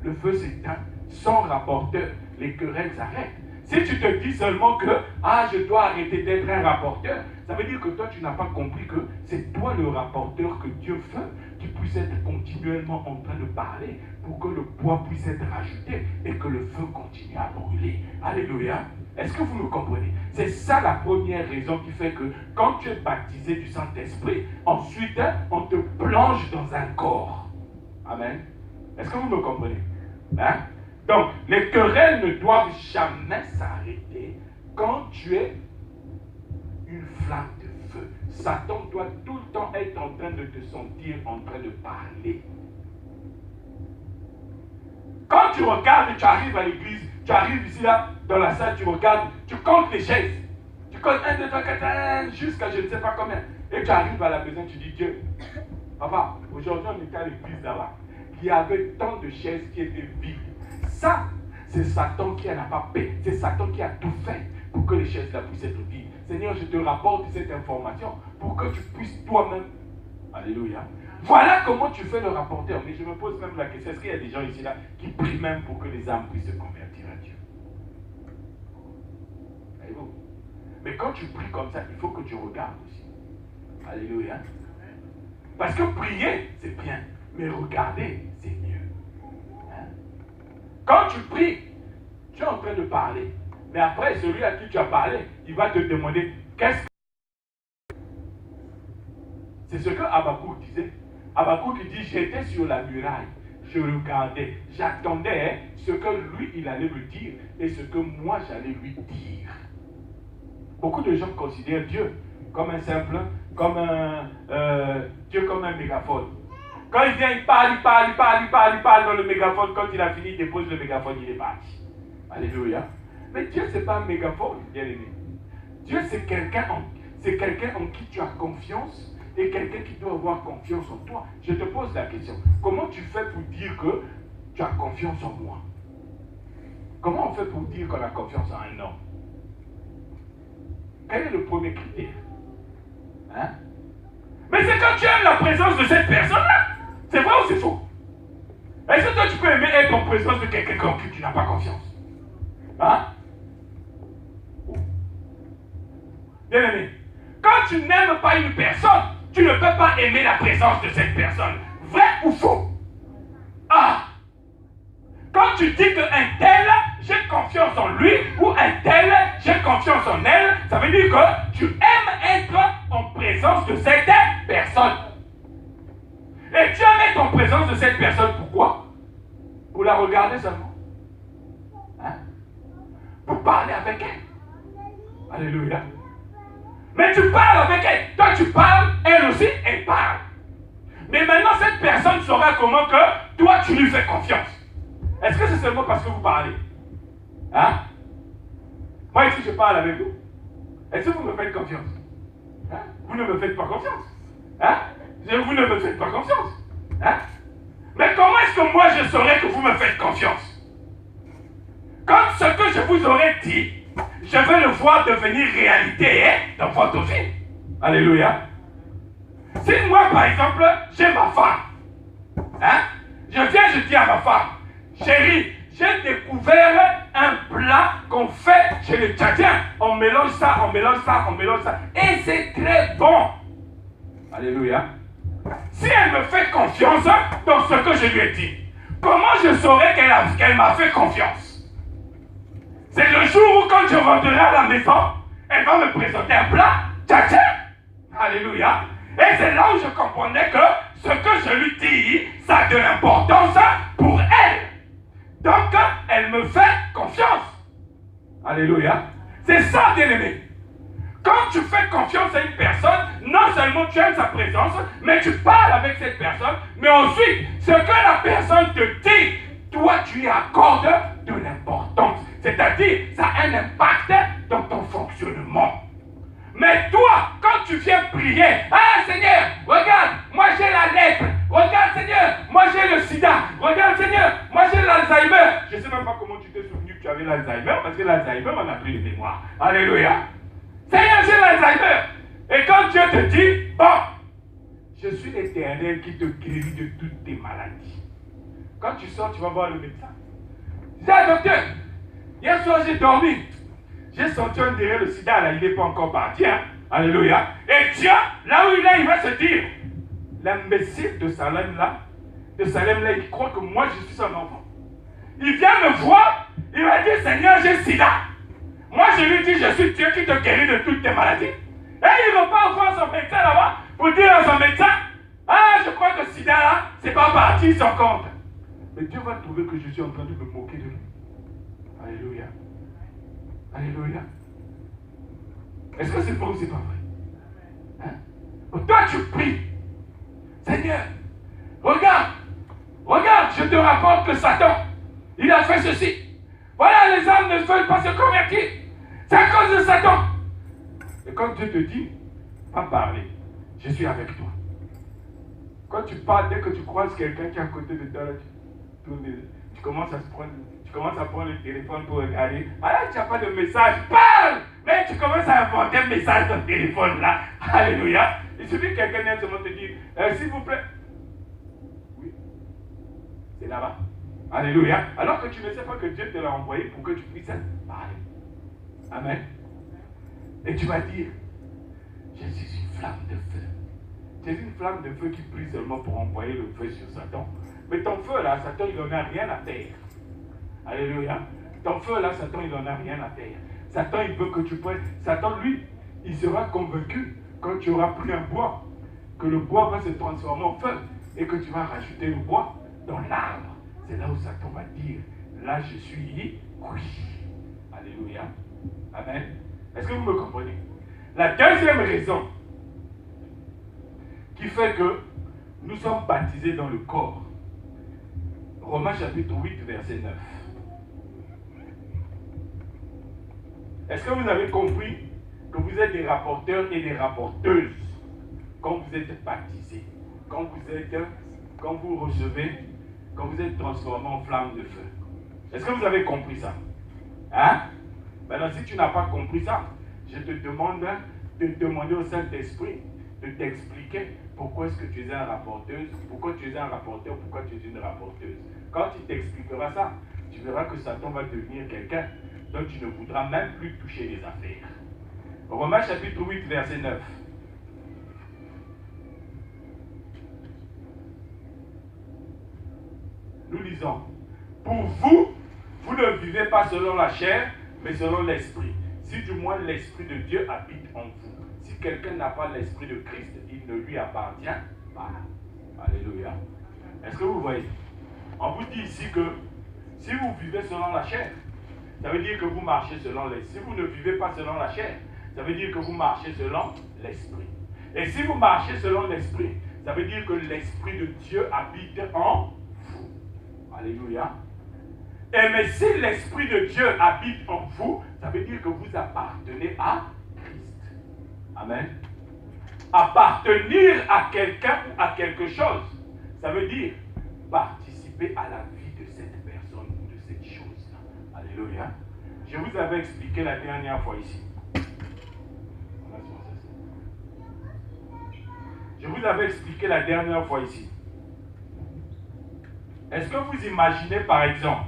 le feu s'éteint, sans rapporteur, les querelles s'arrêtent. Si tu te dis seulement que je dois arrêter d'être un rapporteur, ça veut dire que toi tu n'as pas compris que c'est toi le rapporteur que Dieu veut, qui puisse être continuellement en train de parler pour que le bois puisse être rajouté et que le feu continue à brûler. Alléluia. Est-ce que vous me comprenez? C'est ça la première raison qui fait que quand tu es baptisé du Saint-Esprit, ensuite on te plonge dans un corps. Amen. Est-ce que vous me comprenez? Hein? Donc, les querelles ne doivent jamais s'arrêter. quand tu es une flamme de feu, Satan doit tout le temps être en train de te sentir en train de parler. Quand tu regardes, tu arrives à l'église, tu arrives ici, là, dans la salle, tu regardes, tu comptes les chaises. Tu comptes 1, 2, 3, 4, 5, jusqu'à je ne sais pas combien. Et tu arrives à la maison, tu dis, Dieu, papa, aujourd'hui on était à l'église là-bas. Il y avait tant de chaises qui étaient vides. Ça, c'est Satan qui n'en a pas paix. C'est Satan qui a tout fait pour que les chaises là puissent être vides. Seigneur, je te rapporte cette information pour que tu puisses toi-même. Alléluia. Voilà comment tu fais le rapporteur. Mais je me pose même la question, est-ce qu'il y a des gens ici là qui prient même pour que les âmes puissent se convertir à Dieu? Voyez-vous? Mais quand tu pries comme ça, il faut que tu regardes aussi. Alléluia. Parce que prier, c'est bien. Mais regarder, c'est mieux. Hein? Quand tu pries, tu es en train de parler. Mais après, celui à qui tu as parlé, il va te demander qu'est-ce que... C'est ce que Habakkuk disait. Habakkuk dit, j'étais sur la muraille, je regardais, j'attendais ce que lui, il allait me dire et ce que moi, j'allais lui dire. Beaucoup de gens considèrent Dieu comme un simple, comme Dieu comme un mégaphone. Quand il vient, il parle dans le mégaphone. Quand il a fini, il dépose le mégaphone, il est parti. Alléluia. Mais Dieu, ce n'est pas un mégaphone, bien aimé. Dieu, c'est quelqu'un en qui tu as confiance et quelqu'un qui doit avoir confiance en toi. Je te pose la question. Comment tu fais pour dire que tu as confiance en moi? Comment on fait pour dire qu'on a confiance en un homme? Quel est le premier critère? Hein? Mais c'est quand tu aimes la présence de cette personne-là. C'est vrai ou c'est faux? Est-ce que toi tu peux aimer être en présence de quelqu'un en qui tu n'as pas confiance? Hein? Oh. Bien aimé, quand tu n'aimes pas une personne, tu ne peux pas aimer la présence de cette personne. Vrai ou faux? Ah! Quand tu dis qu'un tel, j'ai confiance en lui, ou un tel, j'ai confiance en elle, ça veut dire que tu aimes être en présence de cette personne. Et tu aimes être en présence de cette personne, pourquoi? Pour la regarder seulement. Hein? Pour parler avec elle. Alléluia. Mais tu parles avec elle. Toi tu parles, elle aussi, elle parle. Mais maintenant cette personne saura comment que toi tu lui fais confiance. Est-ce que c'est seulement parce que vous parlez? Hein? Moi ici je parle avec vous. Est-ce que vous me faites confiance? Hein? Vous ne me faites pas confiance. Hein? Vous ne me faites pas confiance. Hein? Mais comment est-ce que moi je saurais que vous me faites confiance? Quand ce que je vous aurais dit, je vais le voir devenir réalité dans votre vie. Alléluia. Si moi par exemple, j'ai ma femme, hein? Je viens, je dis à ma femme, chérie, j'ai découvert un plat qu'on fait chez les Tchadiens. On mélange ça, on mélange ça, on mélange ça. Et c'est très bon. Alléluia. Si elle me fait confiance dans ce que je lui ai dit, comment je saurais qu'elle m'a fait confiance? C'est le jour où quand je rentrerai à la maison, elle va me présenter un plat tchadien. Alléluia. Et c'est là où je comprenais que ce que je lui dis, ça a de l'importance pour elle. Donc, elle me fait confiance. Alléluia. C'est ça, bien-aimé. Quand tu fais confiance à une personne, non seulement tu aimes sa présence, mais tu parles avec cette personne, mais ensuite, ce que la personne te dit, toi, tu y accordes de l'importance. C'est-à-dire, ça a un impact dans ton fonctionnement. Mais toi, quand tu viens prier, ah Seigneur, regarde, moi j'ai la lèpre. Regarde Seigneur, moi j'ai le sida. Regarde Seigneur, moi j'ai l'Alzheimer. Je ne sais même pas comment tu t'es souvenu que tu avais l'Alzheimer, parce que l'Alzheimer, on n'a plus de mémoire. Alléluia. Seigneur, j'ai l'Alzheimer. Et quand Dieu te dit, bon, je suis l'Éternel qui te guérit de toutes tes maladies. Quand tu sors, tu vas voir le médecin. Dis, docteur, hier soir j'ai dormi. J'ai senti un derrière le sida, là, il n'est pas encore parti. Hein? Alléluia. Et Dieu, là où il est, il va se dire, l'imbécile de Salem là, il croit que moi je suis son enfant. Il vient me voir, il va dire, Seigneur, j'ai sida. Moi je lui dis, je suis Dieu qui te guérit de toutes tes maladies. Et il ne va pas voir son médecin là-bas pour dire à son médecin, ah, je crois que sida là, c'est pas parti son compte. Mais Dieu va trouver que je suis en train de me moquer de lui. Alléluia. Alléluia. Est-ce que c'est vrai ou c'est pas vrai? Hein? Toi, tu pries. Seigneur, regarde, je te rapporte que Satan, il a fait ceci. Voilà, les âmes ne veulent pas se convertir. C'est à cause de Satan. Et quand Dieu te dit, pas parler, je suis avec toi. Quand tu parles, dès que tu croises quelqu'un qui est à côté de toi, tu commences à prendre le téléphone pour regarder. Alors, tu n'as pas de message, parle! Mais tu commences à inventer un message dans le téléphone là. Alléluia. Il suffit que quelqu'un vienne seulement te dire, s'il vous plaît. Oui, c'est là-bas. Alléluia. Alors que tu ne sais pas que Dieu te l'a envoyé pour que tu puisses parler. Amen. Et tu vas dire, je suis une flamme de feu. Tu es une flamme de feu qui brille seulement pour envoyer le feu sur Satan. Mais ton feu là, Satan, il n'en a rien à faire. Alléluia. Ton feu là, Satan, il n'en a rien à faire. Satan, il veut que tu prennes. Satan, lui, il sera convaincu quand tu auras pris un bois, que le bois va se transformer en feu et que tu vas rajouter le bois dans l'arbre. C'est là où Satan va dire, là je suis oui. Alléluia. Amen. Est-ce que vous me comprenez? La deuxième raison qui fait que nous sommes baptisés dans le corps. Romains chapitre 8, verset 9. Est-ce que vous avez compris que vous êtes des rapporteurs et des rapporteuses quand vous êtes baptisés, quand vous recevez, quand vous êtes transformé en flamme de feu? Est-ce que vous avez compris ça? Hein? Maintenant, si tu n'as pas compris ça, je te demande de demander au Saint-Esprit de t'expliquer pourquoi est-ce que tu es un rapporteuse, pourquoi tu es un rapporteur, pourquoi tu es une rapporteuse. Quand il t'expliquera ça, tu verras que Satan va devenir quelqu'un dont tu ne voudras même plus toucher les affaires. Romains chapitre 8, verset 9. Nous lisons, pour vous, vous ne vivez pas selon la chair, mais selon l'esprit. Si du moins l'esprit de Dieu habite en vous. Si quelqu'un n'a pas l'esprit de Christ, il ne lui appartient pas. Alléluia. Est-ce que vous voyez? On vous dit ici que si vous vivez selon la chair, ça veut dire que vous marchez selon l'esprit. Si vous ne vivez pas selon la chair, ça veut dire que vous marchez selon l'esprit. Et si vous marchez selon l'esprit, ça veut dire que l'esprit de Dieu habite en vous. Alléluia. Et mais si l'esprit de Dieu habite en vous, ça veut dire que vous appartenez à Christ. Amen. Appartenir à quelqu'un ou à quelque chose, ça veut dire participer à la vie de cette personne ou de cette chose-là. Alléluia. Je vous avais expliqué la dernière fois ici. Je vous avais expliqué la dernière fois ici. Est-ce que vous imaginez par exemple,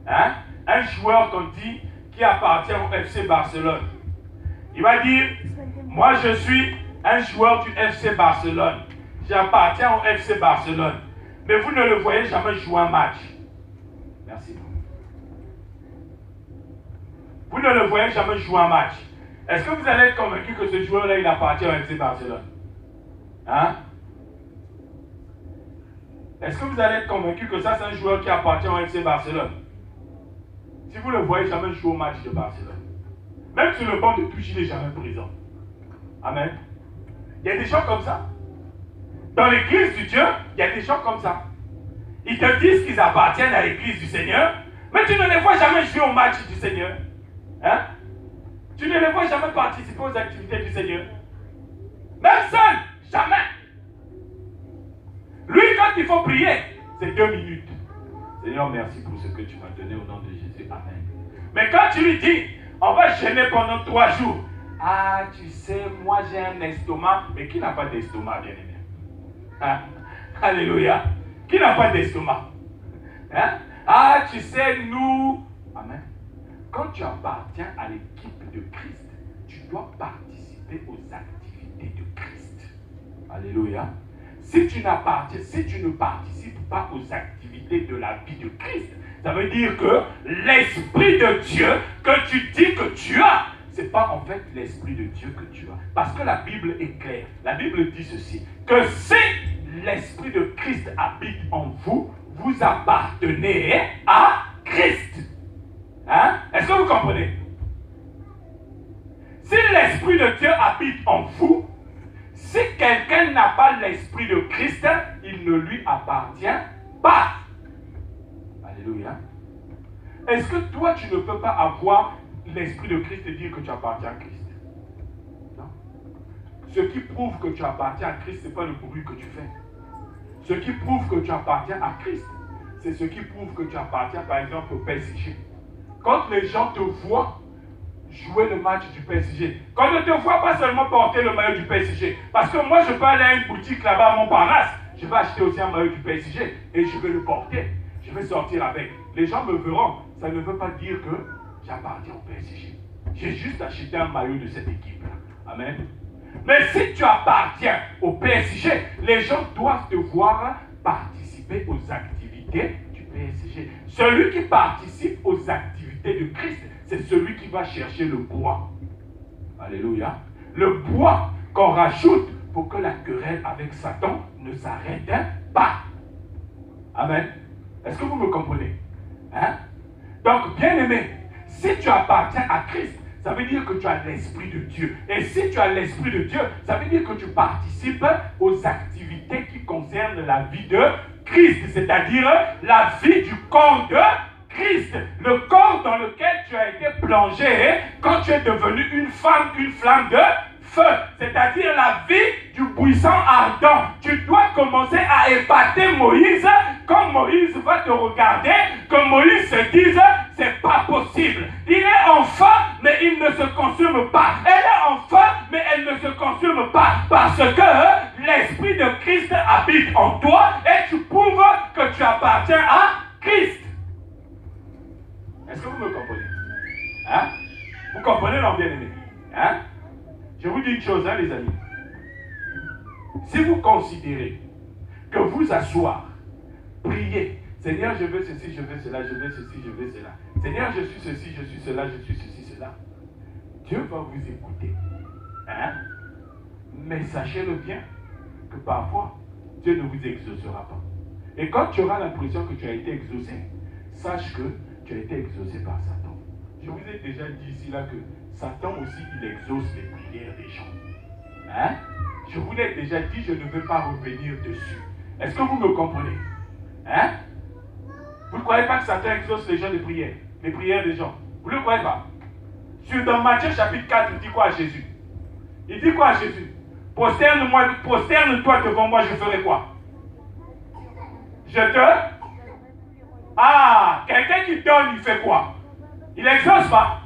un joueur qu'on dit qui appartient au FC Barcelone? Il va dire, moi je suis un joueur du FC Barcelone. J'appartiens au FC Barcelone. Mais vous ne le voyez jamais jouer un match. Merci. Vous ne le voyez jamais jouer un match. Est-ce que vous allez être convaincu que ce joueur-là, il appartient au FC Barcelone? Hein? Est-ce que vous allez être convaincu que ça, c'est un joueur qui appartient au FC Barcelone? Si vous ne le voyez jamais jouer au match de Barcelone. Même sur le banc de touche, il n'est jamais présent. Amen. Il y a des gens comme ça. Dans l'église du Dieu, il y a des gens comme ça. Ils te disent qu'ils appartiennent à l'église du Seigneur, mais tu ne les vois jamais jouer au match du Seigneur. Hein? Tu ne les vois jamais participer aux activités du Seigneur. Même seul, jamais. Lui, quand il faut prier, c'est 2 minutes. Seigneur, merci pour ce que tu m'as donné au nom de Jésus. Amen. Mais quand tu lui dis, on va jeûner pendant 3 jours. Ah, tu sais, moi j'ai un estomac. Mais qui n'a pas d'estomac, bien aimé? Hein? Alléluia. Qui n'a pas d'estomac? Hein? Ah, tu sais, nous... Amen. Quand tu appartiens à l'équipe de Christ, tu dois participer aux activités de Christ. Alléluia. Si tu ne participes pas aux activités de la vie de Christ, ça veut dire que l'Esprit de Dieu que tu dis que tu as, ce n'est pas en fait l'Esprit de Dieu que tu as. Parce que la Bible est claire. La Bible dit ceci, que si l'Esprit de Christ habite en vous, vous appartenez à Christ. Hein? Est-ce que vous comprenez? Si l'Esprit l'Esprit de Dieu habite en vous, si quelqu'un n'a pas l'Esprit de Christ, il ne lui appartient pas. Alléluia. Est-ce que toi, tu ne peux pas avoir l'Esprit de Christ et dire que tu appartiens à Christ? Non. Ce qui prouve que tu appartiens à Christ, ce n'est pas le bruit que tu fais. Ce qui prouve que tu appartiens à Christ, c'est ce qui prouve que tu appartiens, par exemple, au PSG. Quand les gens te voient jouer le match du PSG, quand on ne te voit pas seulement porter le maillot du PSG, parce que moi, je peux aller à une boutique là-bas à Montparnasse, je vais acheter aussi un maillot du PSG et je vais le porter. Je vais sortir avec. Les gens me verront. Ça ne veut pas dire que j'appartiens au PSG. J'ai juste acheté un maillot de cette équipe-là. Amen. Mais si tu appartiens au PSG, les gens doivent te voir participer aux activités du PSG. Celui qui participe aux activités de Christ, c'est celui qui va chercher le bois. Alléluia. Le bois qu'on rajoute pour que la querelle avec Satan ne s'arrête pas. Amen. Est-ce que vous me comprenez? Hein? Donc, bien-aimé, si tu appartiens à Christ, ça veut dire que tu as l'Esprit de Dieu. Et si tu as l'Esprit de Dieu, ça veut dire que tu participes aux activités qui concernent la vie de Christ, c'est-à-dire la vie du corps de Christ, le corps dans lequel tu as été plongé quand tu es devenu une flamme de feu, c'est-à-dire la vie du buisson ardent. Tu dois commencer à épater Moïse quand Moïse va te regarder, que Moïse se dise, c'est pas possible. Il est en feu, mais il ne se consume pas. Elle est en feu, mais elle ne se consume pas. Parce que l'Esprit de Christ habite en toi et tu prouves que tu appartiens à Christ. Est-ce que vous me comprenez? Hein? Vous comprenez, non, bien-aimé? Hein? Je vous dis une chose, hein, les amis. Si vous considérez que vous asseoir, prier, Seigneur, je veux ceci, je veux cela, je veux ceci, je veux cela. Seigneur, je suis ceci, je suis cela, je suis ceci, cela. Dieu va vous écouter. Hein? Mais sachez-le bien que parfois, Dieu ne vous exaucera pas. Et quand tu auras l'impression que tu as été exaucé, sache que tu as été exaucé par Satan. Je vous ai déjà dit ici là que Satan aussi, il exauce les prières des gens. Hein? Je vous l'ai déjà dit, je ne veux pas revenir dessus. Est-ce que vous me comprenez? Hein? Vous ne croyez pas que Satan exauce les gens les prières des gens? Vous ne le croyez pas? Dans Matthieu chapitre 4, il dit quoi à Jésus? Il dit quoi à Jésus? Prosterne-toi devant moi, je ferai quoi? Je te... Ah, quelqu'un qui donne, il fait quoi? Il n'exauce pas.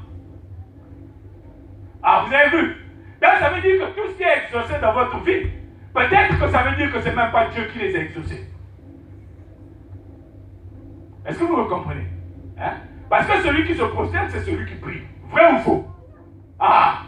Ah, vous avez vu? Donc ça veut dire que tout ce qui est exaucé dans votre vie, peut-être que ça veut dire que ce n'est même pas Dieu qui les a exaucés. Est-ce que vous me comprenez? Hein? Parce que celui qui se prosterne, c'est celui qui prie. Vrai ou faux? Ah!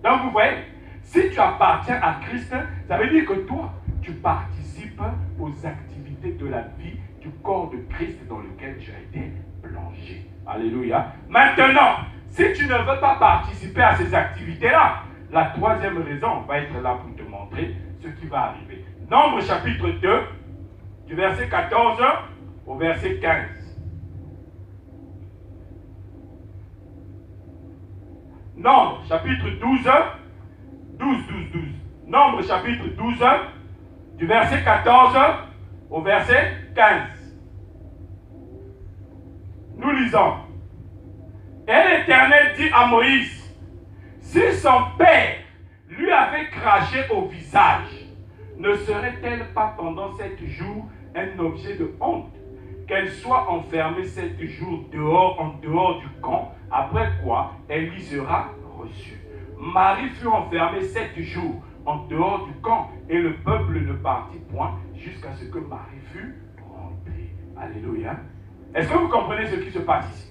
Donc vous voyez, si tu appartiens à Christ, ça veut dire que toi, tu participes aux activités de la vie du corps de Christ dans lequel tu as été plongé. Alléluia. Maintenant, si tu ne veux pas participer à ces activités-là, la troisième raison va être là pour te montrer ce qui va arriver. Nombre chapitre 2, du verset 14 au verset 15. Nombre chapitre 12, 12. Nombre chapitre 12, du verset 14 au verset 15. Nous lisons. Et l'Éternel dit à Moïse, si son père lui avait craché au visage, ne serait-elle pas pendant 7 jours un objet de honte, qu'elle soit enfermée 7 jours dehors, en dehors du camp, après quoi elle y sera reçue. Marie fut enfermée 7 jours en dehors du camp, et le peuple ne partit point jusqu'à ce que Marie fût rentrée. Alléluia. Est-ce que vous comprenez ce qui se passe ici?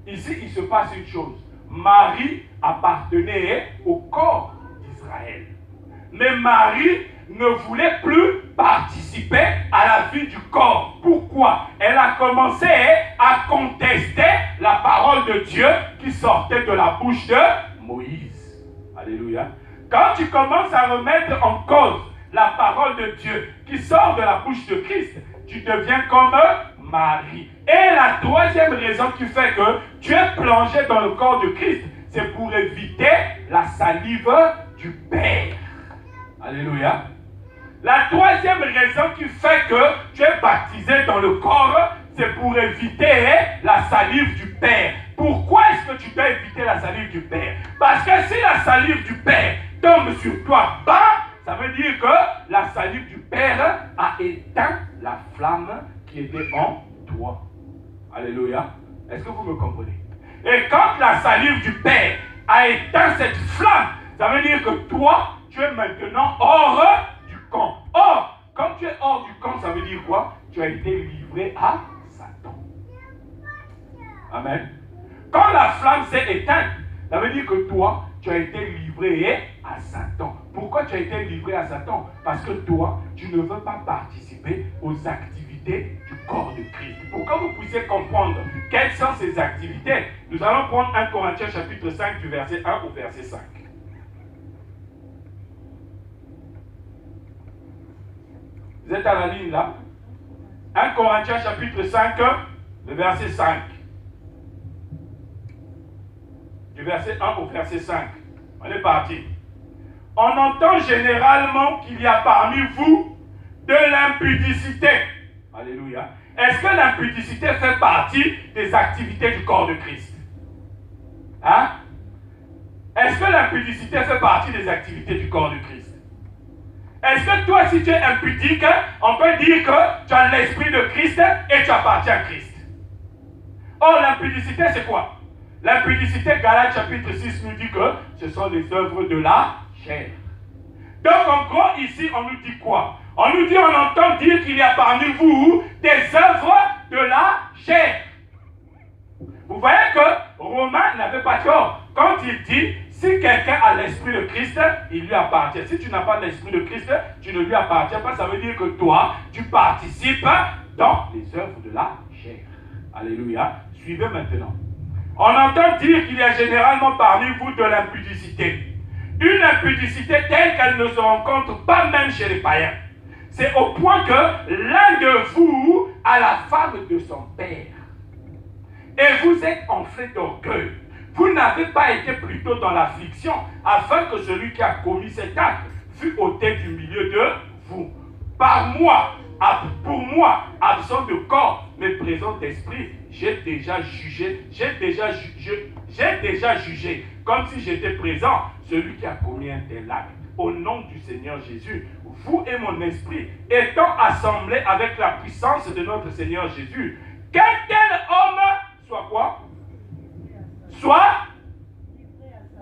Ici, il se passe une chose. Marie appartenait au corps d'Israël. Mais Marie ne voulait plus participer à la vie du corps. Pourquoi? Elle a commencé à contester la parole de Dieu qui sortait de la bouche de Moïse. Alléluia. Quand tu commences à remettre en cause la parole de Dieu qui sort de la bouche de Christ, tu deviens comme Marie. Et la troisième raison qui fait que tu es plongé dans le corps de Christ, c'est pour éviter la salive du Père. Alléluia. La troisième raison qui fait que tu es baptisé dans le corps, c'est pour éviter la salive du Père. Pourquoi est-ce que tu dois éviter la salive du Père? Parce que si la salive du Père tombe sur toi, ça veut dire que la salive du Père a éteint la flamme qui était en toi. Alléluia. Est-ce que vous me comprenez? Et quand la salive du Père a éteint cette flamme, ça veut dire que toi, tu es maintenant hors du camp. Or, quand tu es hors du camp, ça veut dire quoi? Tu as été livré à Satan. Amen. Quand la flamme s'est éteinte, ça veut dire que toi, tu as été livré à Satan. Pourquoi tu as été livré à Satan? Parce que toi, tu ne veux pas participer aux activités du corps de Christ. Pour que vous puissiez comprendre quelles sont ces activités, nous allons prendre 1 Corinthiens chapitre 5 du verset 1 au verset 5. Vous êtes à la ligne là? 1 Corinthiens chapitre 5, le verset 5. Du verset 1 au verset 5. On est parti. On entend généralement qu'il y a parmi vous de l'impudicité. Alléluia. Est-ce que l'impudicité fait partie des activités du corps de Christ? Hein? Est-ce que l'impudicité fait partie des activités du corps de Christ? Est-ce que toi, si tu es impudique, on peut dire que tu as l'esprit de Christ et tu appartiens à Christ? Or, l'impudicité, c'est quoi? L'impudicité, Galates chapitre 6 nous dit que ce sont les œuvres de la chair. Donc, en gros, ici, on nous dit quoi? On nous dit, on entend dire qu'il y a parmi vous des œuvres de la chair. Vous voyez que Romain n'avait pas tort quand il dit, si quelqu'un a l'esprit de Christ, il lui appartient. Si tu n'as pas l'esprit de Christ, tu ne lui appartiens pas. Ça veut dire que toi, tu participes dans les œuvres de la chair. Alléluia. Suivez maintenant. On entend dire qu'il y a généralement parmi vous de l'impudicité. Une impudicité telle qu'elle ne se rencontre pas même chez les païens. C'est au point que l'un de vous a la femme de son père. Et vous êtes enflé d'orgueil. Vous n'avez pas été plutôt dans l'affliction, afin que celui qui a commis cet acte fût ôté du milieu de vous. Pour moi, absent de corps, mais présent d'esprit, j'ai déjà jugé, comme si j'étais présent, celui qui a commis un tel acte. Au nom du Seigneur Jésus, vous et mon esprit, étant assemblés avec la puissance de notre Seigneur Jésus, qu'un tel homme soit quoi? Soit,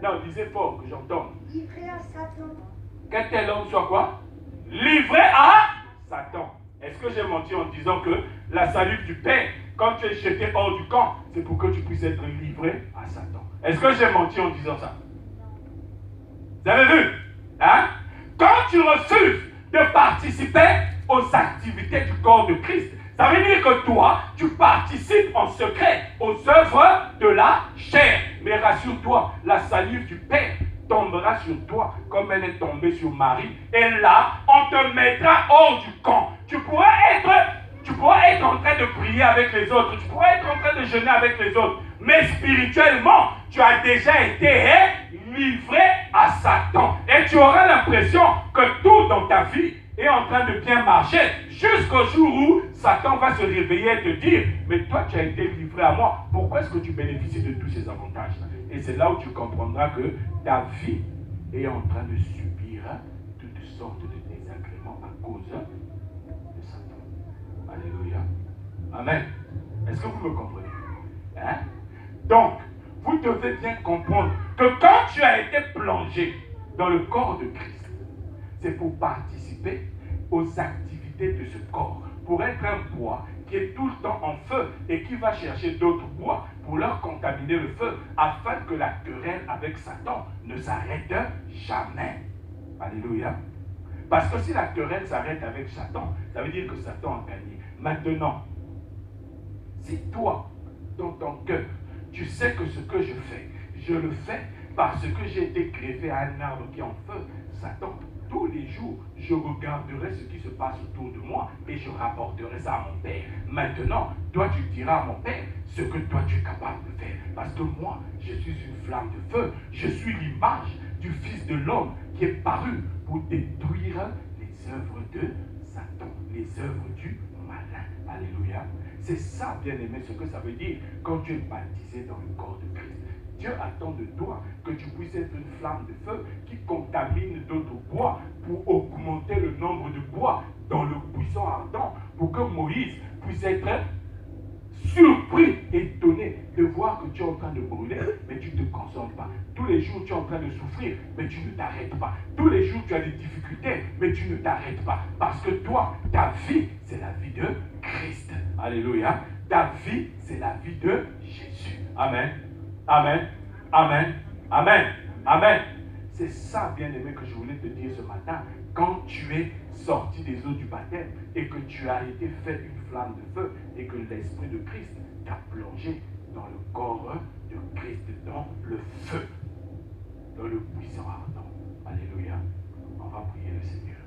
non, disez fort que j'entende. Livré à Satan. Qu'un tel homme soit quoi? Livré à Satan. Est-ce que j'ai menti en disant que la salive du Père, quand tu es jeté hors du camp, c'est pour que tu puisses être livré à Satan? Est-ce que j'ai menti en disant ça? Vous avez vu? Hein? Quand tu refuses de participer aux activités du corps de Christ, ça veut dire que toi, tu participes en secret aux œuvres de la chair. Mais rassure-toi, la salive du Père tombera sur toi comme elle est tombée sur Marie. Et là, on te mettra hors du camp. Tu pourras être en train de prier avec les autres. Tu pourras être en train de jeûner avec les autres. Mais spirituellement, tu as déjà été livré à Satan. Et tu auras l'impression que tout dans ta vie est en train de bien marcher jusqu'au jour où Satan va se réveiller et te dire, mais toi tu as été livré à moi, pourquoi est-ce que tu bénéficies de tous ces avantages-là? Et c'est là où tu comprendras que ta vie est en train de subir toutes sortes de désagréments à cause de Satan. Alléluia. Amen. Est-ce que vous me comprenez? Hein? Donc, vous devez bien comprendre que quand tu as été plongé dans le corps de Christ, c'est pour participer aux activités de ce corps, pour être un bois qui est tout le temps en feu et qui va chercher d'autres bois pour leur contaminer le feu, afin que la querelle avec Satan ne s'arrête jamais. Alléluia. Parce que si la querelle s'arrête avec Satan, ça veut dire que Satan a gagné. Maintenant, si toi, dans ton cœur, tu sais que ce que je le fais parce que j'ai été greffé à un arbre qui est en feu, Satan tous les jours, je regarderai ce qui se passe autour de moi et je rapporterai ça à mon Père. Maintenant, toi, tu diras à mon Père ce que toi, tu es capable de faire. Parce que moi, je suis une flamme de feu. Je suis l'image du Fils de l'homme qui est paru pour détruire les œuvres de Satan, les œuvres du malin. Alléluia. C'est ça, bien-aimé, ce que ça veut dire quand tu es baptisé dans le corps de Christ. Dieu attend de toi que tu puisses être une flamme de feu qui contamine d'autres bois pour augmenter le nombre de bois dans le buisson ardent, pour que Moïse puisse être surpris, étonné de voir que tu es en train de brûler, mais tu ne te consommes pas. Tous les jours, tu es en train de souffrir, mais tu ne t'arrêtes pas. Tous les jours, tu as des difficultés, mais tu ne t'arrêtes pas. Parce que toi, ta vie, c'est la vie de Christ. Alléluia. Ta vie, c'est la vie de Jésus. Amen. Amen. Amen. Amen. Amen. C'est ça, bien-aimé, que je voulais te dire ce matin. Quand tu es sorti des eaux du baptême et que tu as été fait une flamme de feu et que l'Esprit de Christ t'a plongé dans le corps de Christ, dans le feu, dans le buisson ardent. Alléluia. On va prier le Seigneur.